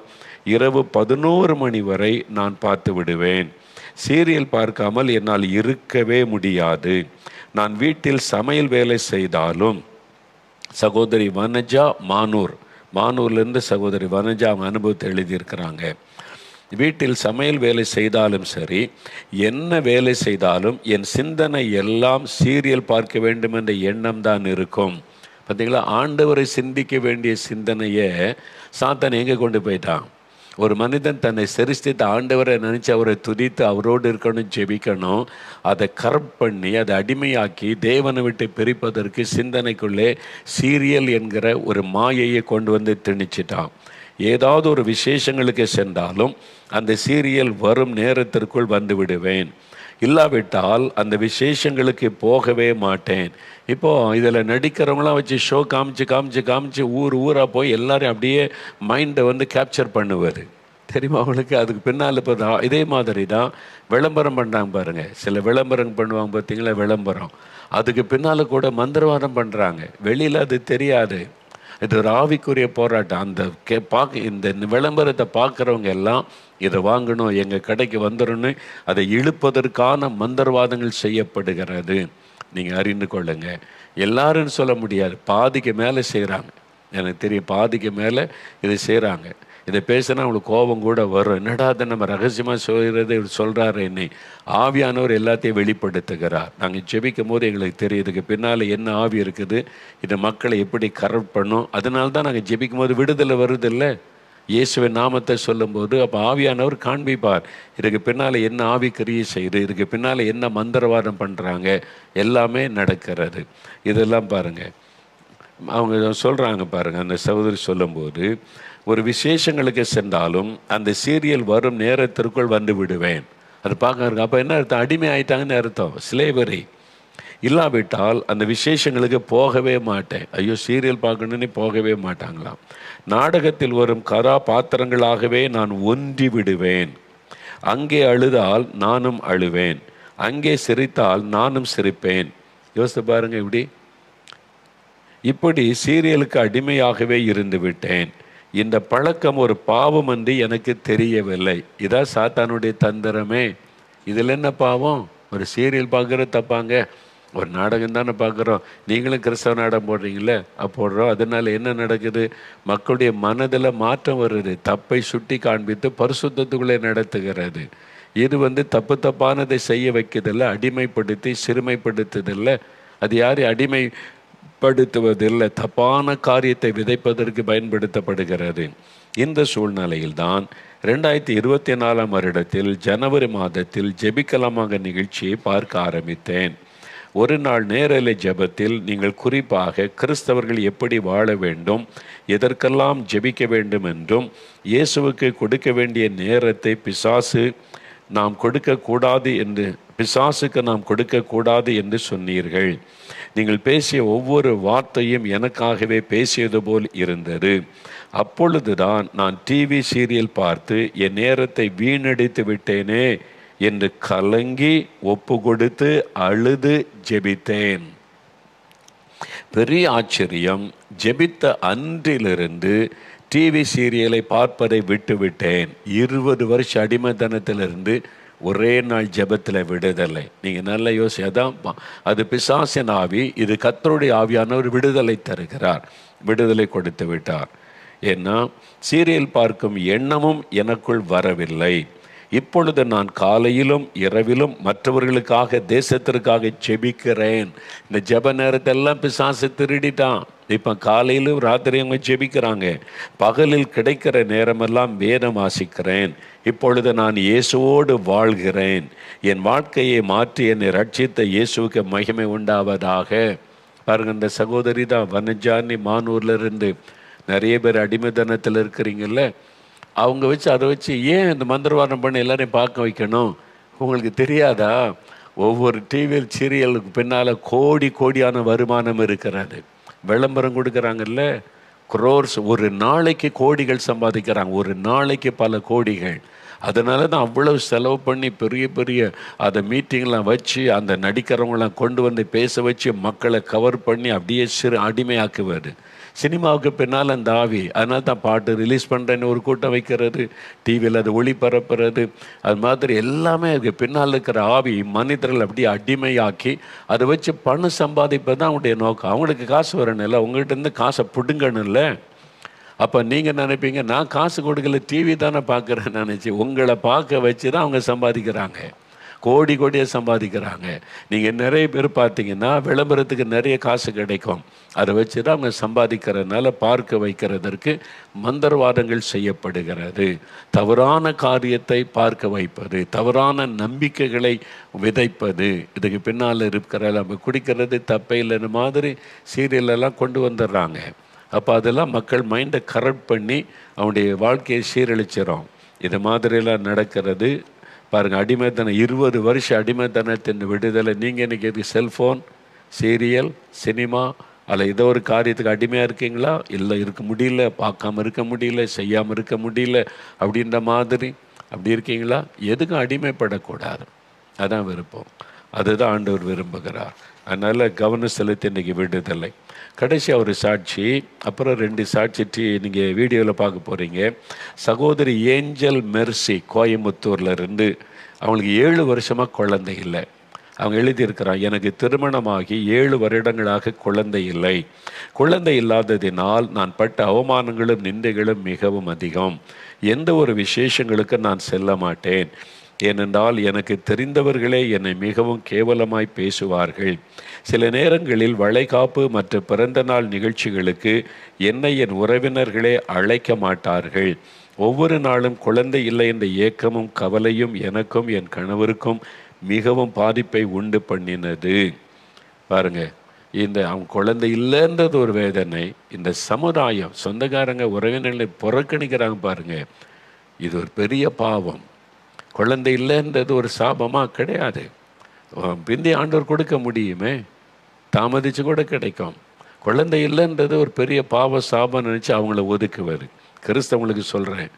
இரவு 11 மணி வரை நான் பார்த்து விடுவேன். சீரியல் பார்க்காமல் என்னால் இருக்கவே முடியாது. நான் வீட்டில் சமையல் வேலை செய்தாலும், சகோதரி வனஜா மானூர்லேருந்து சகோதரி வனஜா அவங்க அனுபவத்தை எழுதியிருக்கிறாங்க. வீட்டில் சமையல் வேலை செய்தாலும் சரி, என்ன வேலை செய்தாலும் என் சிந்தனை எல்லாம் சீரியல் பார்க்க வேண்டும் என்ற எண்ணம் தான் இருக்கும். பார்த்தீங்களா? ஆண்டவரை சிந்திக்க வேண்டிய சிந்தனையை சாத்தான் எங்கே கொண்டு போயிட்டான்? ஒரு மனிதன் தன்னை சரிஸ்தித்து ஆண்டவரை நினச்சி அவரை துதித்து அவரோடு இருக்கணும், ஜெபிக்கணும். அதை கரெக்ட் பண்ணி அதை அடிமையாக்கி தேவனை விட்டு பிரிப்பதற்கு சிந்தனைக்குள்ளே சீரியல் என்கிற ஒரு மாயையை கொண்டு திணிச்சிட்டான். ஏதாவது ஒரு விசேஷங்களுக்கு சென்றாலும் அந்த சீரியல் வரும் நேரத்திற்குள் வந்து விடுவேன். இல்லாவிட்டால் அந்த விசேஷங்களுக்கு போகவே மாட்டேன். இப்போது இதில் நடிக்கிறவங்களாம் வச்சு ஷோ காமிச்சு ஊராக போய் எல்லாரையும் அப்படியே மைண்டை கேப்சர் பண்ணுவார். தெரியுமா அவங்களுக்கு? அதுக்கு பின்னால் இப்போ இதே மாதிரி தான் விளம்பரம் பண்ணுறாங்க பாருங்கள். சில விளம்பரம் பண்ணுவாங்க பார்த்தீங்களா, விளம்பரம். அதுக்கு பின்னால் கூட மந்திரவாதம் பண்ணுறாங்க. வெளியில் அது தெரியாது. இது ஒரு ஆவிக்குரிய போராட்டம். இந்த விளம்பரத்தை பார்க்குறவங்க எல்லாம் இதை வாங்கணும், எங்கள் கடைக்கு வந்துடணும்னு அதை இழுப்பதற்கான மந்திரவாதங்கள் செய்யப்படுகிறது. நீங்கள் அறிந்து கொள்ளுங்க. எல்லாரும் சொல்ல முடியாது, பாதிக்கு மேலே செய்கிறாங்க. எனக்கு தெரியும், பாதிக்கு மேலே இதை செய்கிறாங்க. இதை பேசினா அவங்களுக்கு கோபம் கூட வரும். என்னடா அதை நம்ம ரகசியமாக சொல்கிறது, இவர் சொல்கிறாரு என்னை. ஆவியானவர் எல்லாத்தையும் வெளிப்படுத்துகிறார். நாங்கள் ஜெபிக்கும் போது எங்களுக்கு தெரியும் இதுக்கு பின்னால் என்ன ஆவி இருக்குது, இந்த மக்களை எப்படி கரெக்ட் பண்ணும். அதனால தான் நாங்கள் ஜெபிக்கும் போது விடுதலை வருது இல்லை, இயேசுவின் நாமத்தை சொல்லும்போது. அப்போ ஆவியானவர் காண்பிப்பார் இதுக்கு பின்னால் என்ன ஆவி கிரியை செய்யுது, இதுக்கு பின்னால் என்ன மந்திரவாதம் பண்ணுறாங்க, எல்லாமே நடக்கிறது. இதெல்லாம் பாருங்கள், அவங்க சொல்கிறாங்க பாருங்கள். அந்த சகோதரி சொல்லும்போது, ஒரு விசேஷங்களுக்கு சென்றாலும் அந்த சீரியல் வரும் நேரத்திற்குள் வந்து விடுவேன். அது பார்க்க. அப்போ என்ன அர்த்தம்? அடிமை ஆயிட்டாங்கன்னு அர்த்தம். ஸ்லேவரி. இல்லாவிட்டால் அந்த விசேஷங்களுக்கு போகவே மாட்டேன். ஐயோ, சீரியல் பார்க்கணுன்னு போகவே மாட்டாங்களாம். நாடகத்தில் வரும் கதாபாத்திரங்களாகவே நான் ஒன்றி விடுவேன். அங்கே அழுதால் நானும் அழுவேன், அங்கே சிரித்தால் நானும் சிரிப்பேன். யோசித்து பாருங்க. இப்படி சீரியலுக்கு அடிமையாகவே இருந்து விட்டேன். இந்த பழக்கம் ஒரு பாவம் என்று எனக்கு தெரியவில்லை. இதான் சாத்தானுடைய தந்திரமே. இதில் என்ன பாவம்? ஒரு சீரியல் பார்க்குறது தப்பாங்க, ஒரு நாடகம் தானே பார்க்குறோம். நீங்களும் கிறிஸ்தவ நாடகம் போடுறீங்களே, போடுறோம். அதனால என்ன நடக்குது? மக்களுடைய மனதில் மாற்றம் வருது. தப்பை சுட்டி காண்பித்து பரிசுத்தத்துக்குள்ளே நடத்துகிறது. இது தப்பானதை செய்ய வைக்கிறதில்ல, அடிமைப்படுத்தி சிறுமைப்படுத்துதில்லை. அது யாரையும் அடிமைப்படுத்துவதில்லை, தப்பான காரியத்தை விதைப்பதற்கு பயன்படுத்தப்படுகிறது. இந்த சூழ்நிலையில்தான் 2024 வருடத்தில் ஜனவரி மாதத்தில் ஜெபிக்கலாமாக நிகழ்ச்சியை பார்க்க ஆரம்பித்தேன். ஒரு நாள் நேரலை ஜெபத்தில் நீங்கள் குறிப்பாக கிறிஸ்தவர்கள் எப்படி வாழ வேண்டும், எதற்கெல்லாம் ஜெபிக்க வேண்டும் என்றும், இயேசுவுக்கு கொடுக்க வேண்டிய நேரத்தை பிசாசுக்கு நாம் கொடுக்கக்கூடாது என்று சொன்னீர்கள். நீங்கள் பேசிய ஒவ்வொரு வார்த்தையும் எனக்காகவே பேசியது போல் இருந்தது. அப்பொழுதுதான் நான் டிவி சீரியல் பார்த்து என் நேரத்தை வீணடித்து விட்டேனே என்று கலங்கி ஒப்பு கொடுத்து அழுது ஜெபித்தேன். பெரிய ஆச்சரியம், ஜெபித்த அன்றிலிருந்து டிவி சீரியலை பார்ப்பதை விட்டுவிட்டேன். 20 வருஷ அடிமைத்தனத்திலிருந்து ஒரே நாள் ஜெபத்தில் விடுதலை. நீங்கள் நல்ல அதான் அது பிசாசின் ஆவி, இது கர்த்தருடைய ஆவியானவர் விடுதலை தருகிறார், விடுதலை கொடுத்து விட்டார். ஏன்னா சீரியல் பார்க்கும் எண்ணமும் எனக்குள் வரவில்லை. இப்பொழுது நான் காலையிலும் இரவிலும் மற்றவர்களுக்காக, தேசத்திற்காக ஜெபிக்கிறேன். இந்த ஜெப நேரத்தெல்லாம் பிசாசு திருடிட்டான். இப்போ காலையிலும் ராத்திரி அவங்க ஜெபிக்கிறாங்க. பகலில் கிடைக்கிற நேரமெல்லாம் வேதம் வாசிக்கிறேன். இப்பொழுது நான் இயேசுவோடு வாழ்கிறேன். என் வாழ்க்கையை மாற்றி என்னை ரட்சித்த இயேசுவுக்கு மகிமை உண்டாவதாக. பாருங்க, இந்த சகோதரி தான் வனஜானி மானூர்ல இருந்து. நிறைய பேர் அடிமைத்தனத்தில் இருக்கிறீங்கல்ல, அவங்க அதை வச்சு ஏன் இந்த மந்திரவாதம் பண்ணி எல்லாரையும் பார்க்க வைக்கணும்? உங்களுக்கு தெரியாதா? ஒவ்வொரு டிவியில் சீரியலுக்கு பின்னால் கோடியான வருமானம் இருக்கிறது. விளம்பரம் கொடுக்குறாங்கல்ல, குரோர்ஸ். ஒரு நாளைக்கு கோடிகள் சம்பாதிக்கிறாங்க, ஒரு நாளைக்கு பல கோடிகள். அதனால தான் அவ்வளவு செலவு பண்ணி பெரிய அதை மீட்டிங்லாம் வச்சு அந்த நடிக்கிறவங்களாம் கொண்டு வந்து பேச வச்சு மக்களை கவர் பண்ணி அப்படியே அடிமையாக்குவார். சினிமாவுக்கு பின்னால் அந்த ஆவி. அதனால தான் பாட்டு ரிலீஸ் பண்ணுறேன்னு ஒரு கூட்டம் வைக்கிறது, டிவியில் அது ஒளிபரப்புறது, அது மாதிரி எல்லாமே அதுக்கு பின்னால் இருக்கிற ஆவி மனிதர்கள் அப்படியே அடிமையாக்கி அதை வச்சு பணம் சம்பாதிப்பது தான் அவங்களுடைய நோக்கம். அவங்களுக்கு காசு வரணும் இல்லை, உங்கள்கிட்ட இருந்து காசை பிடுங்கணும் இல்லை. அப்போ நீங்கள் நினைப்பீங்க, நான் காசு கொடுக்கல, டிவி தானே பார்க்குறேன்னு நினச்சி உங்களை பார்க்க வச்சு தான் அவங்க சம்பாதிக்கிறாங்க, கோடியாக சம்பாதிக்கிறாங்க. நீங்கள் நிறைய பேர் பார்த்தீங்கன்னா விளம்பரத்துக்கு நிறைய காசு கிடைக்கும், அதை வச்சு தான் அவங்க சம்பாதிக்கிறதுனால பார்க்க வைக்கிறதற்கு மந்திரவாதங்கள் செய்யப்படுகிறது. தவறான காரியத்தை பார்க்க வைப்பது, தவறான நம்பிக்கைகளை விதைப்பது, இதுக்கு பின்னால் இருக்கிற நம்ம குடிக்கிறது தப்பே இல்லைன்னு மாதிரி சீரியலெல்லாம் கொண்டு வந்துடுறாங்க. அப்போ அதெல்லாம் மக்கள் மைண்டை கரெக்ட் பண்ணி அவனுடைய வாழ்க்கையை சீரழிச்சிடும். இது மாதிரியெல்லாம் நடக்கிறது. பாருங்கள், அடிமைத்தனம் 20 வருஷம் அடிமைத்தனத்தின் விடுதலை. நீங்கள் இன்றைக்கி செல்ஃபோன், சீரியல், சினிமா அதில் ஏதோ ஒரு காரியத்துக்கு அடிமையாக இருக்கீங்களா? இல்லை, இருக்க முடியல, பார்க்காம இருக்க முடியல, செய்யாமல் இருக்க முடியல அப்படின்ற மாதிரி அப்படி இருக்கீங்களா? எதுக்கும் அடிமைப்படக்கூடாது, அதான் விருப்பம். அதுதான் ஆண்டவர் விரும்புகிறார். அதனால் கவனம் செலுத்தி இன்றைக்கி விடுதலை. கடைசியாக ஒரு சாட்சி, அப்புறம் 2 சாட்சி நீங்கள் வீடியோவில் பார்க்க போகிறீங்க. சகோதரி ஏஞ்சல் மெர்சி கோயம்புத்தூரில் இருந்து, அவங்களுக்கு 7 வருஷமாக குழந்தை இல்லை. அவங்க எழுதியிருக்கிறான், எனக்கு திருமணமாகி 7 வருடங்களாக குழந்தை இல்லை. குழந்தை இல்லாததினால் நான் பட்ட அவமானங்களும் நிந்தைகளும் மிகவும் அதிகம். எந்த ஒரு விசேஷங்களுக்கு நான் செல்ல மாட்டேன். ஏனென்றால் எனக்கு தெரிந்தவர்களே என்னை மிகவும் கேவலமாய் பேசுவார்கள். சில நேரங்களில் வளைகாப்பு மற்ற பிறந்த நாள் நிகழ்ச்சிகளுக்கு என்னை என் உறவினர்களே அழைக்க மாட்டார்கள். ஒவ்வொரு நாளும் குழந்தை இல்லை என்ற ஏக்கமும் கவலையும் எனக்கும் என் கணவருக்கும் மிகவும் பாதிப்பை உண்டு பண்ணினது. பாருங்க, இந்த அவங்க குழந்தை இல்லைன்றது ஒரு வேதனை. இந்த சமுதாயம், சொந்தக்காரங்க, உறவினர்களை புறக்கணிக்கிறாங்க பாருங்க. இது ஒரு பெரிய பாவம். குழந்தை இல்லைன்றது ஒரு சாபமாக கிடையாது. பிந்தி ஆண்டவர் கொடுக்க முடியுமே, தாமதிச்சு கூட கிடைக்கும். குழந்தை இல்லைன்றது ஒரு பெரிய பாவ சாபம் நினச்சி அவங்கள ஒதுக்குவார். கிறிஸ்தவங்களுக்கு சொல்கிறேன்,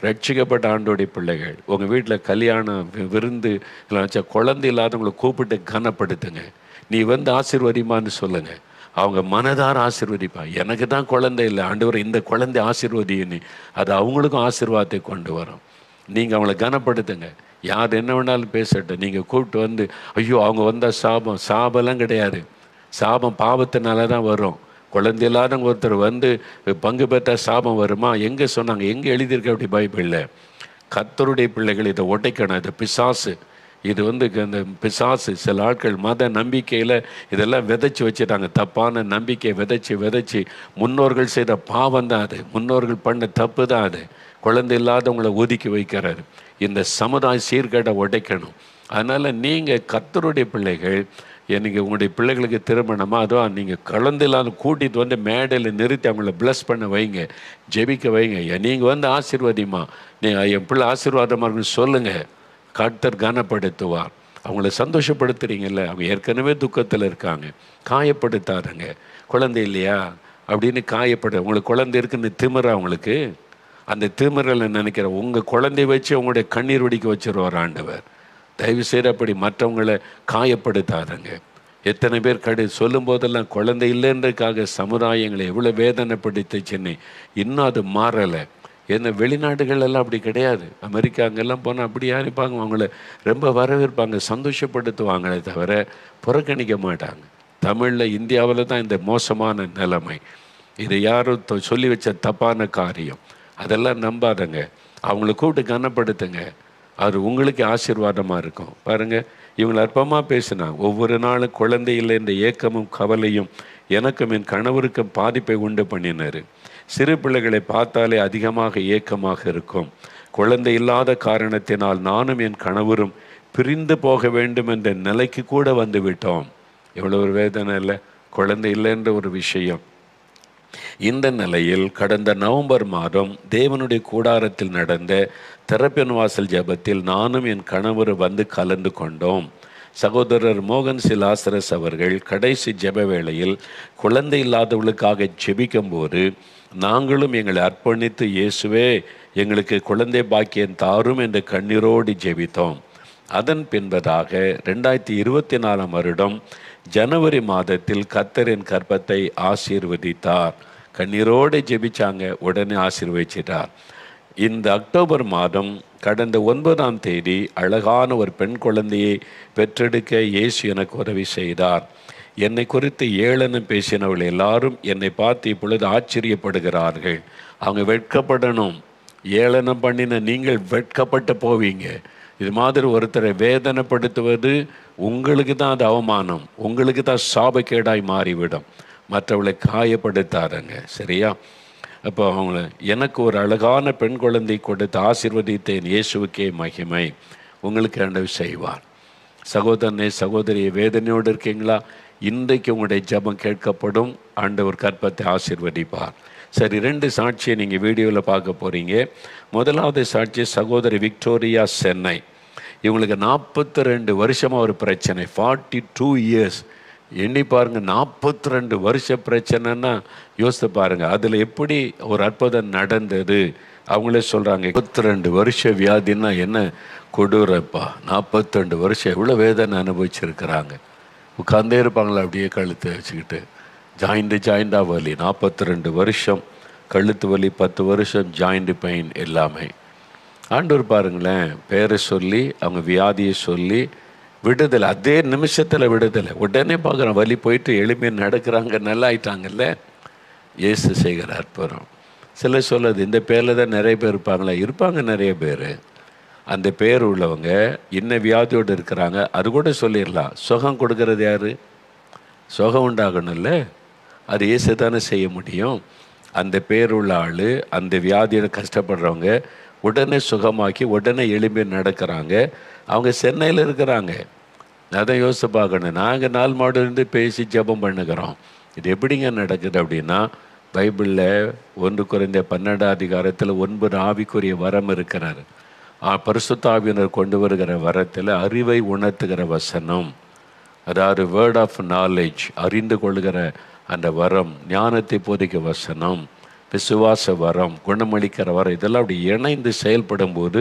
ரட்சிக்கப்பட்ட ஆண்டோடைய பிள்ளைகள் உங்கள் வீட்டில் கல்யாணம் விருந்து இல்லை வச்சா குழந்தை இல்லாதவங்களை கூப்பிட்டு கனப்படுத்துங்க. நீ வந்து ஆசீர்வதிமான்னு சொல்லுங்கள். அவங்க மனதார ஆசீர்வதிப்பா. எனக்கு தான் குழந்தை இல்லை ஆண்டவர், இந்த குழந்தை ஆசீர்வதின்னு. அது அவங்களுக்கும் ஆசீர்வாதத்தை கொண்டு வரும். நீங்கள் அவங்கள கனப்படுத்துங்க. யார் என்ன வேணாலும் பேசட்டும். நீங்கள் கூப்பிட்டு வந்து, ஐயோ அவங்க வந்தால் சாபம். சாபம்லாம் கிடையாது. சாபம் பாவத்தினால தான் வரும். குழந்தை இல்லாதவங்க ஒருத்தர் வந்து பங்கு பெற்ற சாபம் வருமா? எங்கே சொன்னாங்க? எங்கே எழுதியிருக்க அப்படி பைபிளில்? கர்த்தருடைய பிள்ளைகள் இதை உடைக்கணும். இது பிசாசு. இது வந்து இந்த பிசாசு சில ஆட்கள் மத நம்பிக்கையில் இதெல்லாம் விதைச்சி வச்சுட்டாங்க. தப்பான நம்பிக்கையை விதைச்சி முன்னோர்கள் செய்த பாவம் தான் அது. முன்னோர்கள் பண்ண தப்பு தான் அது. குழந்தை இல்லாதவங்களை ஒதுக்கி வைக்கிறாரு. இந்த சமுதாய சீர்கேடை உடைக்கணும். அதனால் நீங்கள் கர்த்தருடைய பிள்ளைகள், எனக்கு உங்களுடைய பிள்ளைகளுக்கு திருமணமாக அதுவும் நீங்கள் குழந்தை இல்லாத கூட்டிகிட்டு வந்து மேடையில் நிறுத்தி அவங்கள ப்ளஸ் பண்ண வைங்க, ஜெபிக்க வைங்க. நீங்கள் வந்து ஆசீர்வாதிமா, நீங்கள் என் பிள்ளை ஆசீர்வாதமாக இருக்குன்னு சொல்லுங்கள். கர்த்தர் கனப்படுத்துவார். அவங்கள சந்தோஷப்படுத்துறீங்கல்ல, அவங்க ஏற்கனவே துக்கத்தில் இருக்காங்க. காயப்படுத்தாருங்க. குழந்தை இல்லையா அப்படின்னு உங்களுக்கு குழந்தை இருக்குன்னு திமிர அவங்களுக்கு. அந்த திமிரலை நினைக்கிற உங்கள் குழந்தைய வச்சு உங்களுடைய கண்ணீர் வெடிக்க வச்சுருவார் ஆண்டவர். தயவுசெய்து அப்படி மற்றவங்களை காயப்படுத்தாருங்க. எத்தனை பேர் சொல்லும் போதெல்லாம் குழந்தை இல்லைன்றதுக்காக சமுதாயங்களை எவ்வளோ வேதனைப்படுத்திச்சுன்னு இன்னும் அது மாறலை. ஏன்னா வெளிநாடுகளெல்லாம் அப்படி கிடையாது. அமெரிக்கா அங்கெல்லாம் போனால் அப்படி யாரிப்பாங்க, அவங்கள ரொம்ப வரவேற்பாங்க, சந்தோஷப்படுத்துவாங்களே தவிர புறக்கணிக்க மாட்டாங்க. தமிழில் இந்தியாவில் தான் இந்த மோசமான நிலைமை. இதை யாரும் சொல்லி வச்ச தப்பான காரியம். அதெல்லாம் நம்பாதங்க. அவங்கள கூப்பிட்டு கனப்படுத்துங்க. அது உங்களுக்கு ஆசீர்வாதமாக இருக்கும். பாருங்கள், இவங்களை அற்பமாக பேசினாங்க. ஒவ்வொரு நாளும் குழந்தை இல்லை என்ற ஏக்கமும் கவலையும் எனக்கும் என் கணவருக்கும் பாதிப்பை உண்டு பண்ணினார். சிறு பிள்ளைகளை பார்த்தாலே அதிகமாக ஏக்கமாக இருக்கும். குழந்தை இல்லாத காரணத்தினால் நானும் என் கணவரும் பிரிந்து போக வேண்டும் என்ற நிலைக்கு கூட வந்து விட்டோம். எவ்வளோ ஒரு வேதனை இல்லை, குழந்தை இல்லைன்ற ஒரு விஷயம். இந்த நிலையில் கடந்த நவம்பர் மாதம் தேவனுடைய கூடாரத்தில் நடந்த திறப்பின் வாசல் ஜெபத்தில் நானும் என் கணவர் வந்து கலந்து கொண்டோம். சகோதரர் மோகன் சிலாசரஸ் அவர்கள் கடைசி ஜெப வேளையில் குழந்தை இல்லாதவர்களுக்காக ஜெபிக்கும் போது நாங்களும் எங்களை அர்ப்பணித்து, இயேசுவே எங்களுக்கு குழந்தை பாக்கியம் தாரும் என்று கண்ணீரோடு ஜெபித்தோம். அதன் பின்பதாக 2024 வருடம் ஜனவரி மாதத்தில் கர்த்தரின் கர்ப்பத்தை ஆசீர்வதித்தார். கண்ணீரோடு ஜெபிச்சாங்க, உடனே ஆசீர்வதிச்சிட்டார். இந்த அக்டோபர் மாதம் கடந்த 9ஆம் தேதி அழகான ஒரு பெண் குழந்தையை பெற்றெடுக்க இயேசு எனக்கு உதவி செய்தார். என்னை குறித்து ஏளனம் பேசினவர்கள் எல்லாரும் என்னை பார்த்து இப்பொழுது ஆச்சரியப்படுகிறார்கள். அவங்க வெட்கப்படணும். ஏளனம் பண்ணின நீங்கள் வெட்கப்பட்டு போவீங்க. இது மாதிரி ஒருத்தரை வேதனைப்படுத்துவது உங்களுக்கு தான் அது அவமானம், உங்களுக்கு தான் சாபக்கேடாய் மாறிவிடும். மற்றவளை காயப்படுத்தாதங்க, சரியா? அப்போ அவங்கள எனக்கு ஒரு அழகான பெண் குழந்தை கொடுத்து ஆசீர்வதித்தேன். இயேசுவுக்கே மகிமை. உங்களுக்கு ஆண்டவர் செய்வார். சகோதரனே சகோதரியை வேதனையோடு இருக்கீங்களா? இன்றைக்கு உங்களுடைய ஜெபம் கேட்கப்படும். ஆண்டவர் கர்ப்பத்தை ஆசீர்வதிப்பார். சரி, 2 சாட்சியை நீங்கள் வீடியோவில் பார்க்க போகிறீங்க. முதலாவது சாட்சி சகோதரி விக்டோரியா, சென்னை. இவங்களுக்கு 42 வருஷமாக ஒரு பிரச்சனை, 42 இயர்ஸ். எண்ணி பாருங்கள், 42 வருஷ பிரச்சனைன்னா யோசித்து பாருங்கள். அதில் எப்படி ஒரு அற்புதம் நடந்தது. அவங்களே சொல்கிறாங்க, 22 வருஷ வியாதின்னா என்ன கொடூரப்பா. 42 வருஷம் எவ்வளோ வேதனை அனுபவிச்சிருக்கிறாங்க. உட்கார்ந்தே இருப்பாங்களா அப்படியே கழுத்து வச்சுக்கிட்டு. ஜாயிண்டாக வலி, 42 வருஷம் கழுத்து வலி, 10 வருஷம் ஜாயிண்ட் பெயின் எல்லாமே. ஆண்டவர் பாருங்களேன், பேரை சொல்லி அவங்க வியாதியை சொல்லி விடுதலை, அதே நிமிஷத்தில் விடுதலை. உடனே பார்க்குறோம், வலி போயிட்டு எளிமையாக நடக்கிறாங்க, நல்லா ஆயிட்டாங்கல்ல. இயேசு செய்கிற அற்புதம். சில சொல்லுது, இந்த பேரில் தான் நிறைய பேர் இருப்பாங்களா? இருப்பாங்க நிறைய பேர். அந்த பேர் உள்ளவங்க இன்ன வியாதியோடு இருக்கிறாங்க, அது கூட சொல்லிடலாம். சுகம் கொடுக்கறது யார்? சுகம் உண்டாகணும்ல, அது இயேசு தானே செய்ய முடியும். அந்த பேர் உள்ள ஆள், அந்த வியாதியில் கஷ்டப்படுறவங்க உடனே சுகமாக்கி உடனே எளிமையாக நடக்கிறாங்க. அவங்க சென்னையில் இருக்கிறாங்க. அதான் யோசித்து பார்க்கணும். நாங்கள் 4 மாடு இருந்து பேசி ஜெபம் பண்ணுகிறோம். இது எப்படிங்க நடக்குது அப்படின்னா, பைபிளில் 1 கொரிந்தியர் 12ஆம் அதிகாரத்தில் 9 ஆவிக்குரிய வரம் இருக்கிறார். பரிசுத்த ஆவியினர் கொண்டு வருகிற வரத்தில் அறிவை உணர்த்துகிற வசனம், அதாவது வேர்ட் ஆஃப் நாலேஜ், அறிந்து கொள்கிற அந்த வரம், ஞானத்தை போதிக்க வசனம், விசுவாச வரம், குணமளிக்கிற வரம், இதெல்லாம் அப்படி இணைந்து செயல்படும் போது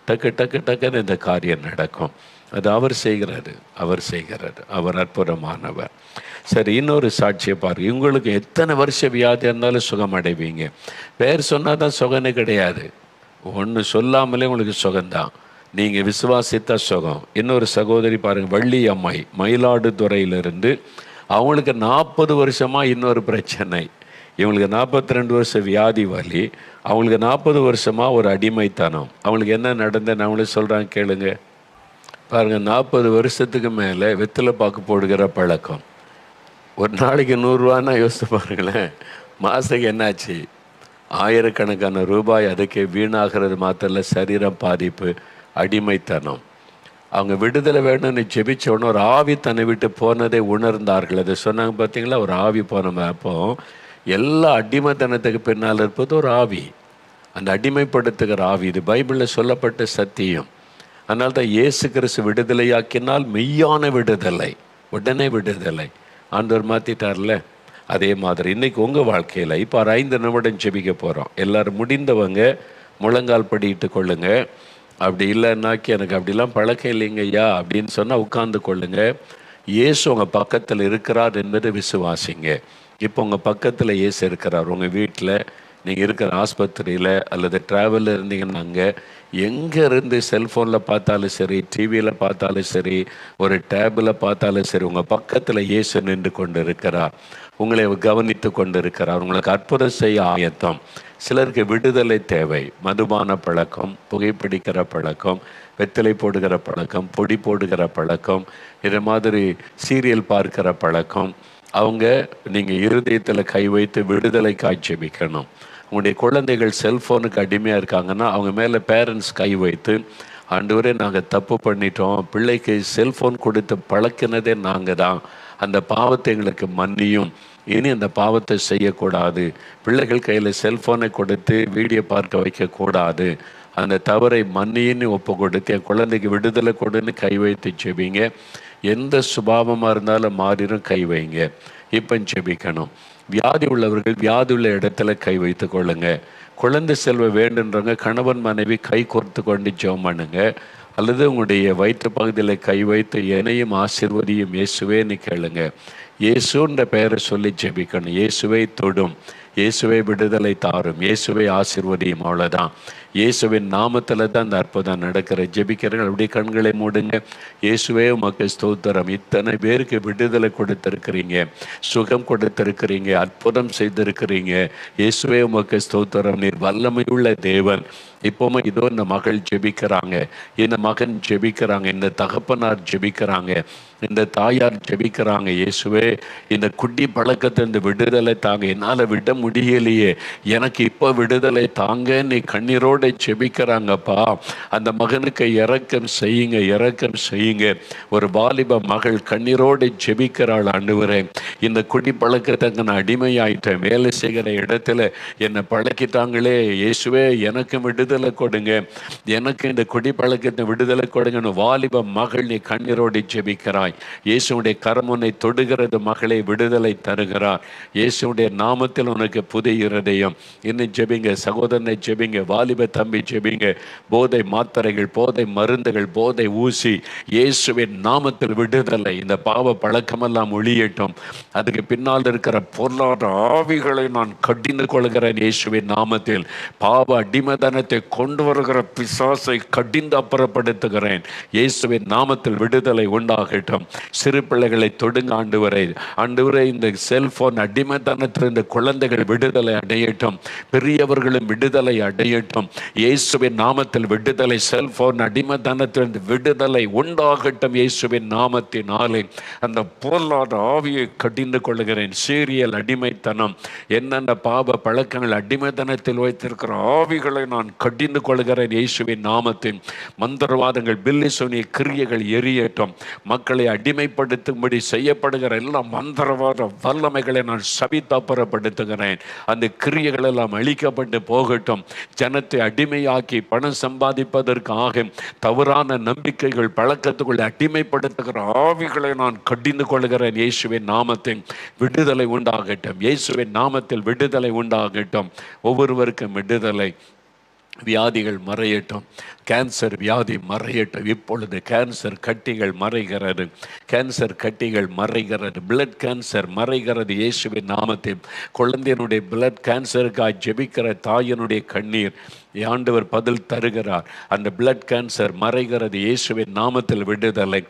டக்கு டக்கு டக்குன்னு இந்த காரியம் நடக்கும். அது அவர் செய்கிறாரு, அவர் செய்கிறாரு, அவர் அற்புதமானவர். சரி, இன்னொரு சாட்சியை பாருங்க. உங்களுக்கு எத்தனை வருஷம் வியாதி இருந்தாலும் சுகம் அடைவீங்க. பேர் சொன்னால் தான் சுகமே கிடையாது. ஒன்று சொல்லாமலே உங்களுக்கு சுகம்தான். நீங்கள் விசுவாசித்தா சுகம். இன்னொரு சகோதரி பாருங்கள், வள்ளி அம்மாய், மயிலாடுதுறையிலிருந்து. அவங்களுக்கு 40 வருஷமாக இன்னொரு பிரச்சனை. இவங்களுக்கு 42 வருஷம் வியாதி வலி, அவங்களுக்கு 40 வருஷமாக ஒரு அடிமைத்தனம். அவங்களுக்கு என்ன நடந்தேன்னு அவங்களே சொல்கிறாங்க, கேளுங்க. பாருங்கள், 40 வருஷத்துக்கு மேலே வெற்றிலை பாக்கு போடுகிற பழக்கம். ஒரு நாளைக்கு 100 ரூபான்னா யோசித்து பாருங்களேன். மாதத்துக்கு என்னாச்சு? ஆயிரக்கணக்கான ரூபாய் அதுக்கே வீணாகிறது. மாத்திர சரீரம் பாதிப்பு, அடிமைத்தனம். அவங்க விடுதலை வேணும்னு ஜெபிச்சோன்னு ஒரு ஆவி தன்னை விட்டு போனதை உணர்ந்தார்கள். அதை சொன்னாங்க பார்த்தீங்களா, ஒரு ஆவி போன. அப்போ எல்லா அடிமைத்தனத்துக்கு பின்னால் இருப்பது ஒரு ஆவி, அந்த அடிமைப்படுத்துகிற ஆவி. இது பைபிளில் சொல்லப்பட்ட சத்தியம். அதனால தான் இயேசு கிறிஸ்து விடுதலையாக்கினால் மெய்யான விடுதலை, உடனே விடுதலை. ஆண்டவர் மாற்றிட்டார்ல. அதே மாதிரி இன்றைக்கி உங்கள் வாழ்க்கையில் இப்போ ஒரு 5 நிமிடம் ஜெபிக்க போகிறோம். எல்லோரும் முடிந்தவங்க முழங்கால் படிட்டு கொள்ளுங்க. அப்படி இல்லைன்னாக்கி எனக்கு அப்படிலாம் பழக்கம் இல்லைங்க ஐயா அப்படின்னு சொன்னால் உட்கார்ந்து கொள்ளுங்க. இயேசு உங்கள் பக்கத்தில் இருக்கிறார் என்பதை விசுவாசிங்க. இப்போ உங்கள் பக்கத்தில் இயேசு இருக்கிறார். உங்கள் வீட்டில், நீங்கள் இருக்கிற ஆஸ்பத்திரியில் அல்லது ட்ராவலில் இருந்தீங்கன்னா அங்கே, எங்கே இருந்து செல்ஃபோனில் பார்த்தாலும் சரி, டிவியில் பார்த்தாலும் சரி, ஒரு டேபில் பார்த்தாலும் சரி, உங்கள் பக்கத்தில் இயேசு நின்று கொண்டு இருக்கிறார். உங்களை கவனித்து கொண்டு இருக்கிறார். உங்களுக்கு அற்புதம் செய்ய ஆயத்தம். சிலருக்கு விடுதலை தேவை. மதுபான பழக்கம், புகைப்பிடிக்கிற பழக்கம், வெத்தலை போடுகிற பழக்கம், பொடி போடுகிற பழக்கம், இது மாதிரி சீரியல் பார்க்கிற பழக்கம். அவங்க நீங்கள் இருதயத்தில் கை வைத்து விடுதலை காய்ச்சபிக்கணும். உங்களுடைய குழந்தைகள் செல்ஃபோனுக்கு அடிமையாக இருக்காங்கன்னா அவங்க மேலே பேரண்ட்ஸ் கை வைத்து, ஆண்டவரே நாங்கள் தப்பு பண்ணிட்டோம், பிள்ளைக்கு செல்ஃபோன் கொடுத்து பழக்கினதே நாங்கள் தான், அந்த பாவத்தை எங்களுக்கு மன்னியும், இனி அந்த பாவத்தை செய்யக்கூடாது, பிள்ளைகள் கையில் செல்ஃபோனை கொடுத்து வீடியோ பார்க்க வைக்கக்கூடாது, அந்த தவறை மன்னின்னு ஒப்பு கொடுத்து என் குழந்தைக்கு விடுதலை கொடுன்னு கை வைத்து செபிங்க. எந்த சுபாவமாக இருந்தாலும் மாறிடும், கை வைங்க. இப்போ செபிக்கணும். வியாதி உள்ளவர்கள் வியாதி உள்ள இடத்துல கை வைத்து கொள்ளுங்க. குழந்தை செல்வ வேண்டுன்றவங்க கணவன் மனைவி கை கோர்த்து கொண்டு ஜெபம் பண்ணுங்க. அல்லது உங்களுடைய வயிற்று பகுதியில் கை வைத்து என்னையும் ஆசீர்வதியும் இயேசுவேன்னு கேளுங்க. இயேசுன்ற பெயரை சொல்லி ஜெபிக்கணும். இயேசுவை தொடும், இயேசுவை விடுதலை தாரும், இயேசுவை ஆசீர்வதியும். அவ்வளோதான். இயேசுவின் நாமத்தில் தான் அந்த அற்புதம் நடக்கிற. ஜெபிக்கிறீர்கள், அப்படியே கண்களை மூடுங்க. இயேசுவே உமக்கு ஸ்தோத்திரம். இத்தனை பேருக்கு விடுதலை கொடுத்திருக்கிறீங்க, சுகம் கொடுத்திருக்கிறீங்க, அற்புதம் செய்திருக்கிறீங்க. இயேசுவே உமக்கு ஸ்தோத்திரம். நீர் வல்லமையுள்ள தேவன். இப்போவும் இதோ இந்த மகள் ஜெபிக்கிறாங்க, இந்த மகன் ஜெபிக்கிறாங்க, இந்த தகப்பனார் ஜெபிக்கிறாங்க, இந்த தாயார் ஜெபிக்கிறாங்க. இயேசுவே இந்த குட்டி பழக்கத்தை இந்த விடுதலை தாங்க, என்னால் விட முடியலையே, எனக்கு இப்போ விடுதலை தாங்க, நீ கண்ணீரோடு ஜெபிக்கிறாங்கப்பா. அந்த மகனுக்கு இரக்கம் செய்யுங்க, இரக்கம் செய்யுங்க. ஒரு வாலிப மகள் கண்ணீரோடு ஜெபிக்கிறாள். ஆண்டவரே, இந்த குடி பழக்கத்துக்கு நான் அடிமையாயிட்டேன், வேலை செய்கிற இடத்துல என்னை பழக்கிட்டாங்களே, இயேசுவே எனக்கு விடுதலை கொடுங்க, எனக்கு இந்த குடி பழக்கத்தை விடுதலை கொடுங்கன்னு வாலிப மகள் நீ கண்ணீரோடு ஜெபிக்கிறாய். இயேசுடைய கரம் உன்னை தொடுகிறது, மகளை விடுதலை தருகிறார். இயேசுடைய நாமத்தில் உனக்கு மகனுக்கு புதிய இருதயம். இன்னும் ஜெபிங்க, சகோதரனை ஜெபிங்க, வாலிப தம்பி ஜெபிங்க. போதை மாத்திரைகள், போதை மருந்துகள், போதை ஊசி, இயேசுவின் நாமத்தில் விடுதலை. இந்த பாவ பழக்கமெல்லாம் ஒழியட்டும். அதுக்கு பின்னால் இருக்கிற பொருளாதார ஆவிகளை நான் கடிந்து கொள்கிறேன் இயேசுவின் நாமத்தில். பாவ அடிமதனத்தை கொண்டு வருகிற பிசாசை கடிந்து அப்புறப்படுத்துகிறேன் இயேசுவின் நாமத்தில். விடுதலை உண்டாகட்டும். சிறு பிள்ளைகளை தொடுங்க ஆண்டவரே. ஆண்டவரே, இந்த செல்போன் அடிமைத்தனத்திலிருந்து குழந்தைகள் விடுதலை அடையட்டும். பெரியவர்களும் விடுதலை அடையட்டும் இயேசுவின் நாமத்தில். விடுதலை, செல்போன் அடிமைத்தனத்திலிருந்து விடுதலை உண்டாகட்டும் இயேசுவின் நாமத்தினாலே. அந்த பொருளாதார ஆவியை கடிந்து கொள்கிறேன். சீரியல் அடிமைத்தனம், என்னென்ன பாவ பழக்கங்கள் அடிமைத்தனத்தில் வைத்திருக்கிற ஆவிகளை நான் கடிந்து கொள்கிறேன் இயேசுவின் நாமத்தின். மந்திரவாதங்கள், பில்லி சூனிய கிரியைகள் எரியட்டும். மக்களை அடிமைப்படுத்தும்படி செய்யப்படுகிற எல்லா மந்திரவாத வல்லமைகளை நான் சபித்தாப்புறப்படுத்துகிறேன். அந்த கிரியைகள் எல்லாம் அழிக்கப்பட்டு போகட்டும். ஜனத்தை அடிமையாக்கி பணம் சம்பாதிப்பதற்காக தவறான நம்பிக்கைகள், பழக்கத்துக்குள் அடிமைப்படுத்துகிற ஆவிகளை நான் கடிந்து கொள்கிறேன் இயேசுவின் நாமத்தின். விடுதலை உண்டாகட்டும் இயேசுவின் நாமத்தில். விடுதலை உண்டாகட்டும். ஒவ்வொருவருக்கும் விடுதலை. வியாதிகள் மறையட்டும். கேன்சர் வியாதி மறையட்டும். இப்பொழுது கேன்சர் கட்டிகள் மறைகிறது. கேன்சர் கட்டிகள் மறைகிறது. பிளட் கேன்சர் மறைகிறது இயேசுவின் நாமத்தில். குழந்தையினுடைய பிளட் கேன்சருக்காக ஜெபிக்கிற தாயினுடைய கண்ணீர் ஆண்டவர் பதில் தருகிறார். அந்த பிளட் கேன்சர் மறைகிறது இயேசுவின் நாமத்தில். விடுதலை.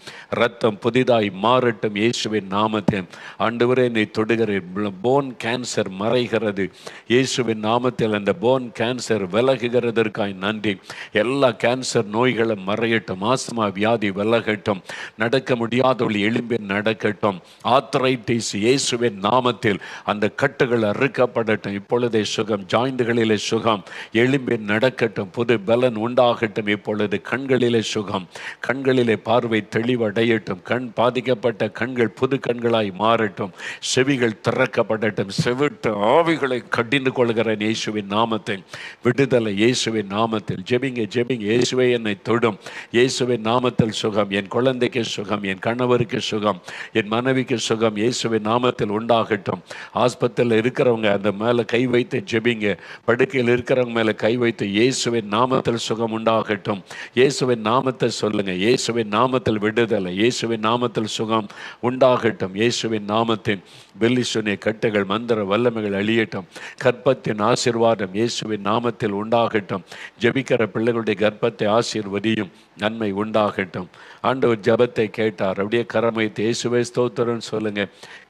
ரத்தம் புதிதாய் மாறட்டும் இயேசுவின் நாமத்தில். ஆண்டவரே, நீ தொடுகிறீர். போன் கேன்சர் மறைகிறது இயேசுவின் நாமத்தில். அந்த போன் கேன்சர் விலகுகிறதற்காய் நன்றி. எல்லா கேன்சர் நோய்களும் மறையட்டும். ஆஸ்மா வியாதி விலகட்டும். நடக்க முடியாதவள் எலும்பில் நடக்கட்டும். ஆர்த்ரைட்டிஸ் இயேசுவின் நாமத்தில். அந்த கட்டுகள் அறுக்கப்படட்டும். இப்பொழுதே சுகம். ஜாயிண்டுகளிலே சுகம். எலும்பின் நடக்கட்டும். புது பலன் உண்டாகட்டும். இப்பொழுது கண்களிலே சுகம். கண்களிலே பார்வை தெளிவடையட்டும். கண் பாதிக்கப்பட்ட கண்கள் புது கண்களாய் மாறட்டும். செவிகள் திறக்கப்படட்டும். செவிட்டு ஆவிகளை கடிந்து கொள்கிறேன் இயேசுவின் நாமத்தில். விடுதலை இயேசுவின் நாமத்தில். ஜெபிங்க, ஜெபிங்க. இயேசுவே, என்னை தொடும். இயேசுவின் நாமத்தில் சுகம். என் குழந்தைக்கு சுகம். என் கணவருக்கு சுகம். என் மனைவிக்கு சுகம். இயேசுவின் நாமத்தில் உண்டாகட்டும். ஆஸ்பத்திரியில் இருக்கிறவங்க அந்த மேலே கை வைத்து ஜெபிங்க. படுக்கையில் இருக்கிறவங்க மேலே கை வைத்து இயேசுவின் நாமத்தில் சுகம் உண்டாகட்டும். இயேசுவின் நாமத்தை சொல்லுங்க. இயேசுவின் நாமத்தில் விடுதலை. இயேசுவின் நாமத்தில் சுகம் உண்டாகட்டும். இயேசுவின் நாமத்தின். பில்லி சூனிய கட்டுகள், மந்திர வல்லமைகள் அழியட்டும். கர்ப்பத்தின் ஆசீர்வாதம் இயேசுவின் நாமத்தில் உண்டாகட்டும். ஜெபிக்கிற பிள்ளைகளுடைய கர்ப்பத்தை ஆசீர்வதியும். நன்மை உண்டாகட்டும். ஆண்டவர் ஜபத்தை கேட்டார். அப்படியே கரம் வைத்து இயேசுவே ஸ்தோத்திரம் சொல்லுங்க.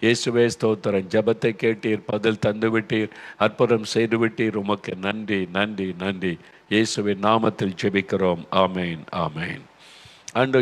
இயேசுவே ஸ்தோத்திரம். ஜபத்தை கேட்டீர், பதில் தந்து விட்டீர், அற்புதம் செய்து விட்டீர். உமக்கு நன்றி, நன்றி, நன்றி. இயேசுவின் நாமத்தில் ஜெபிக்கிறோம். ஆமேன், ஆமேன். ஆண்டவர்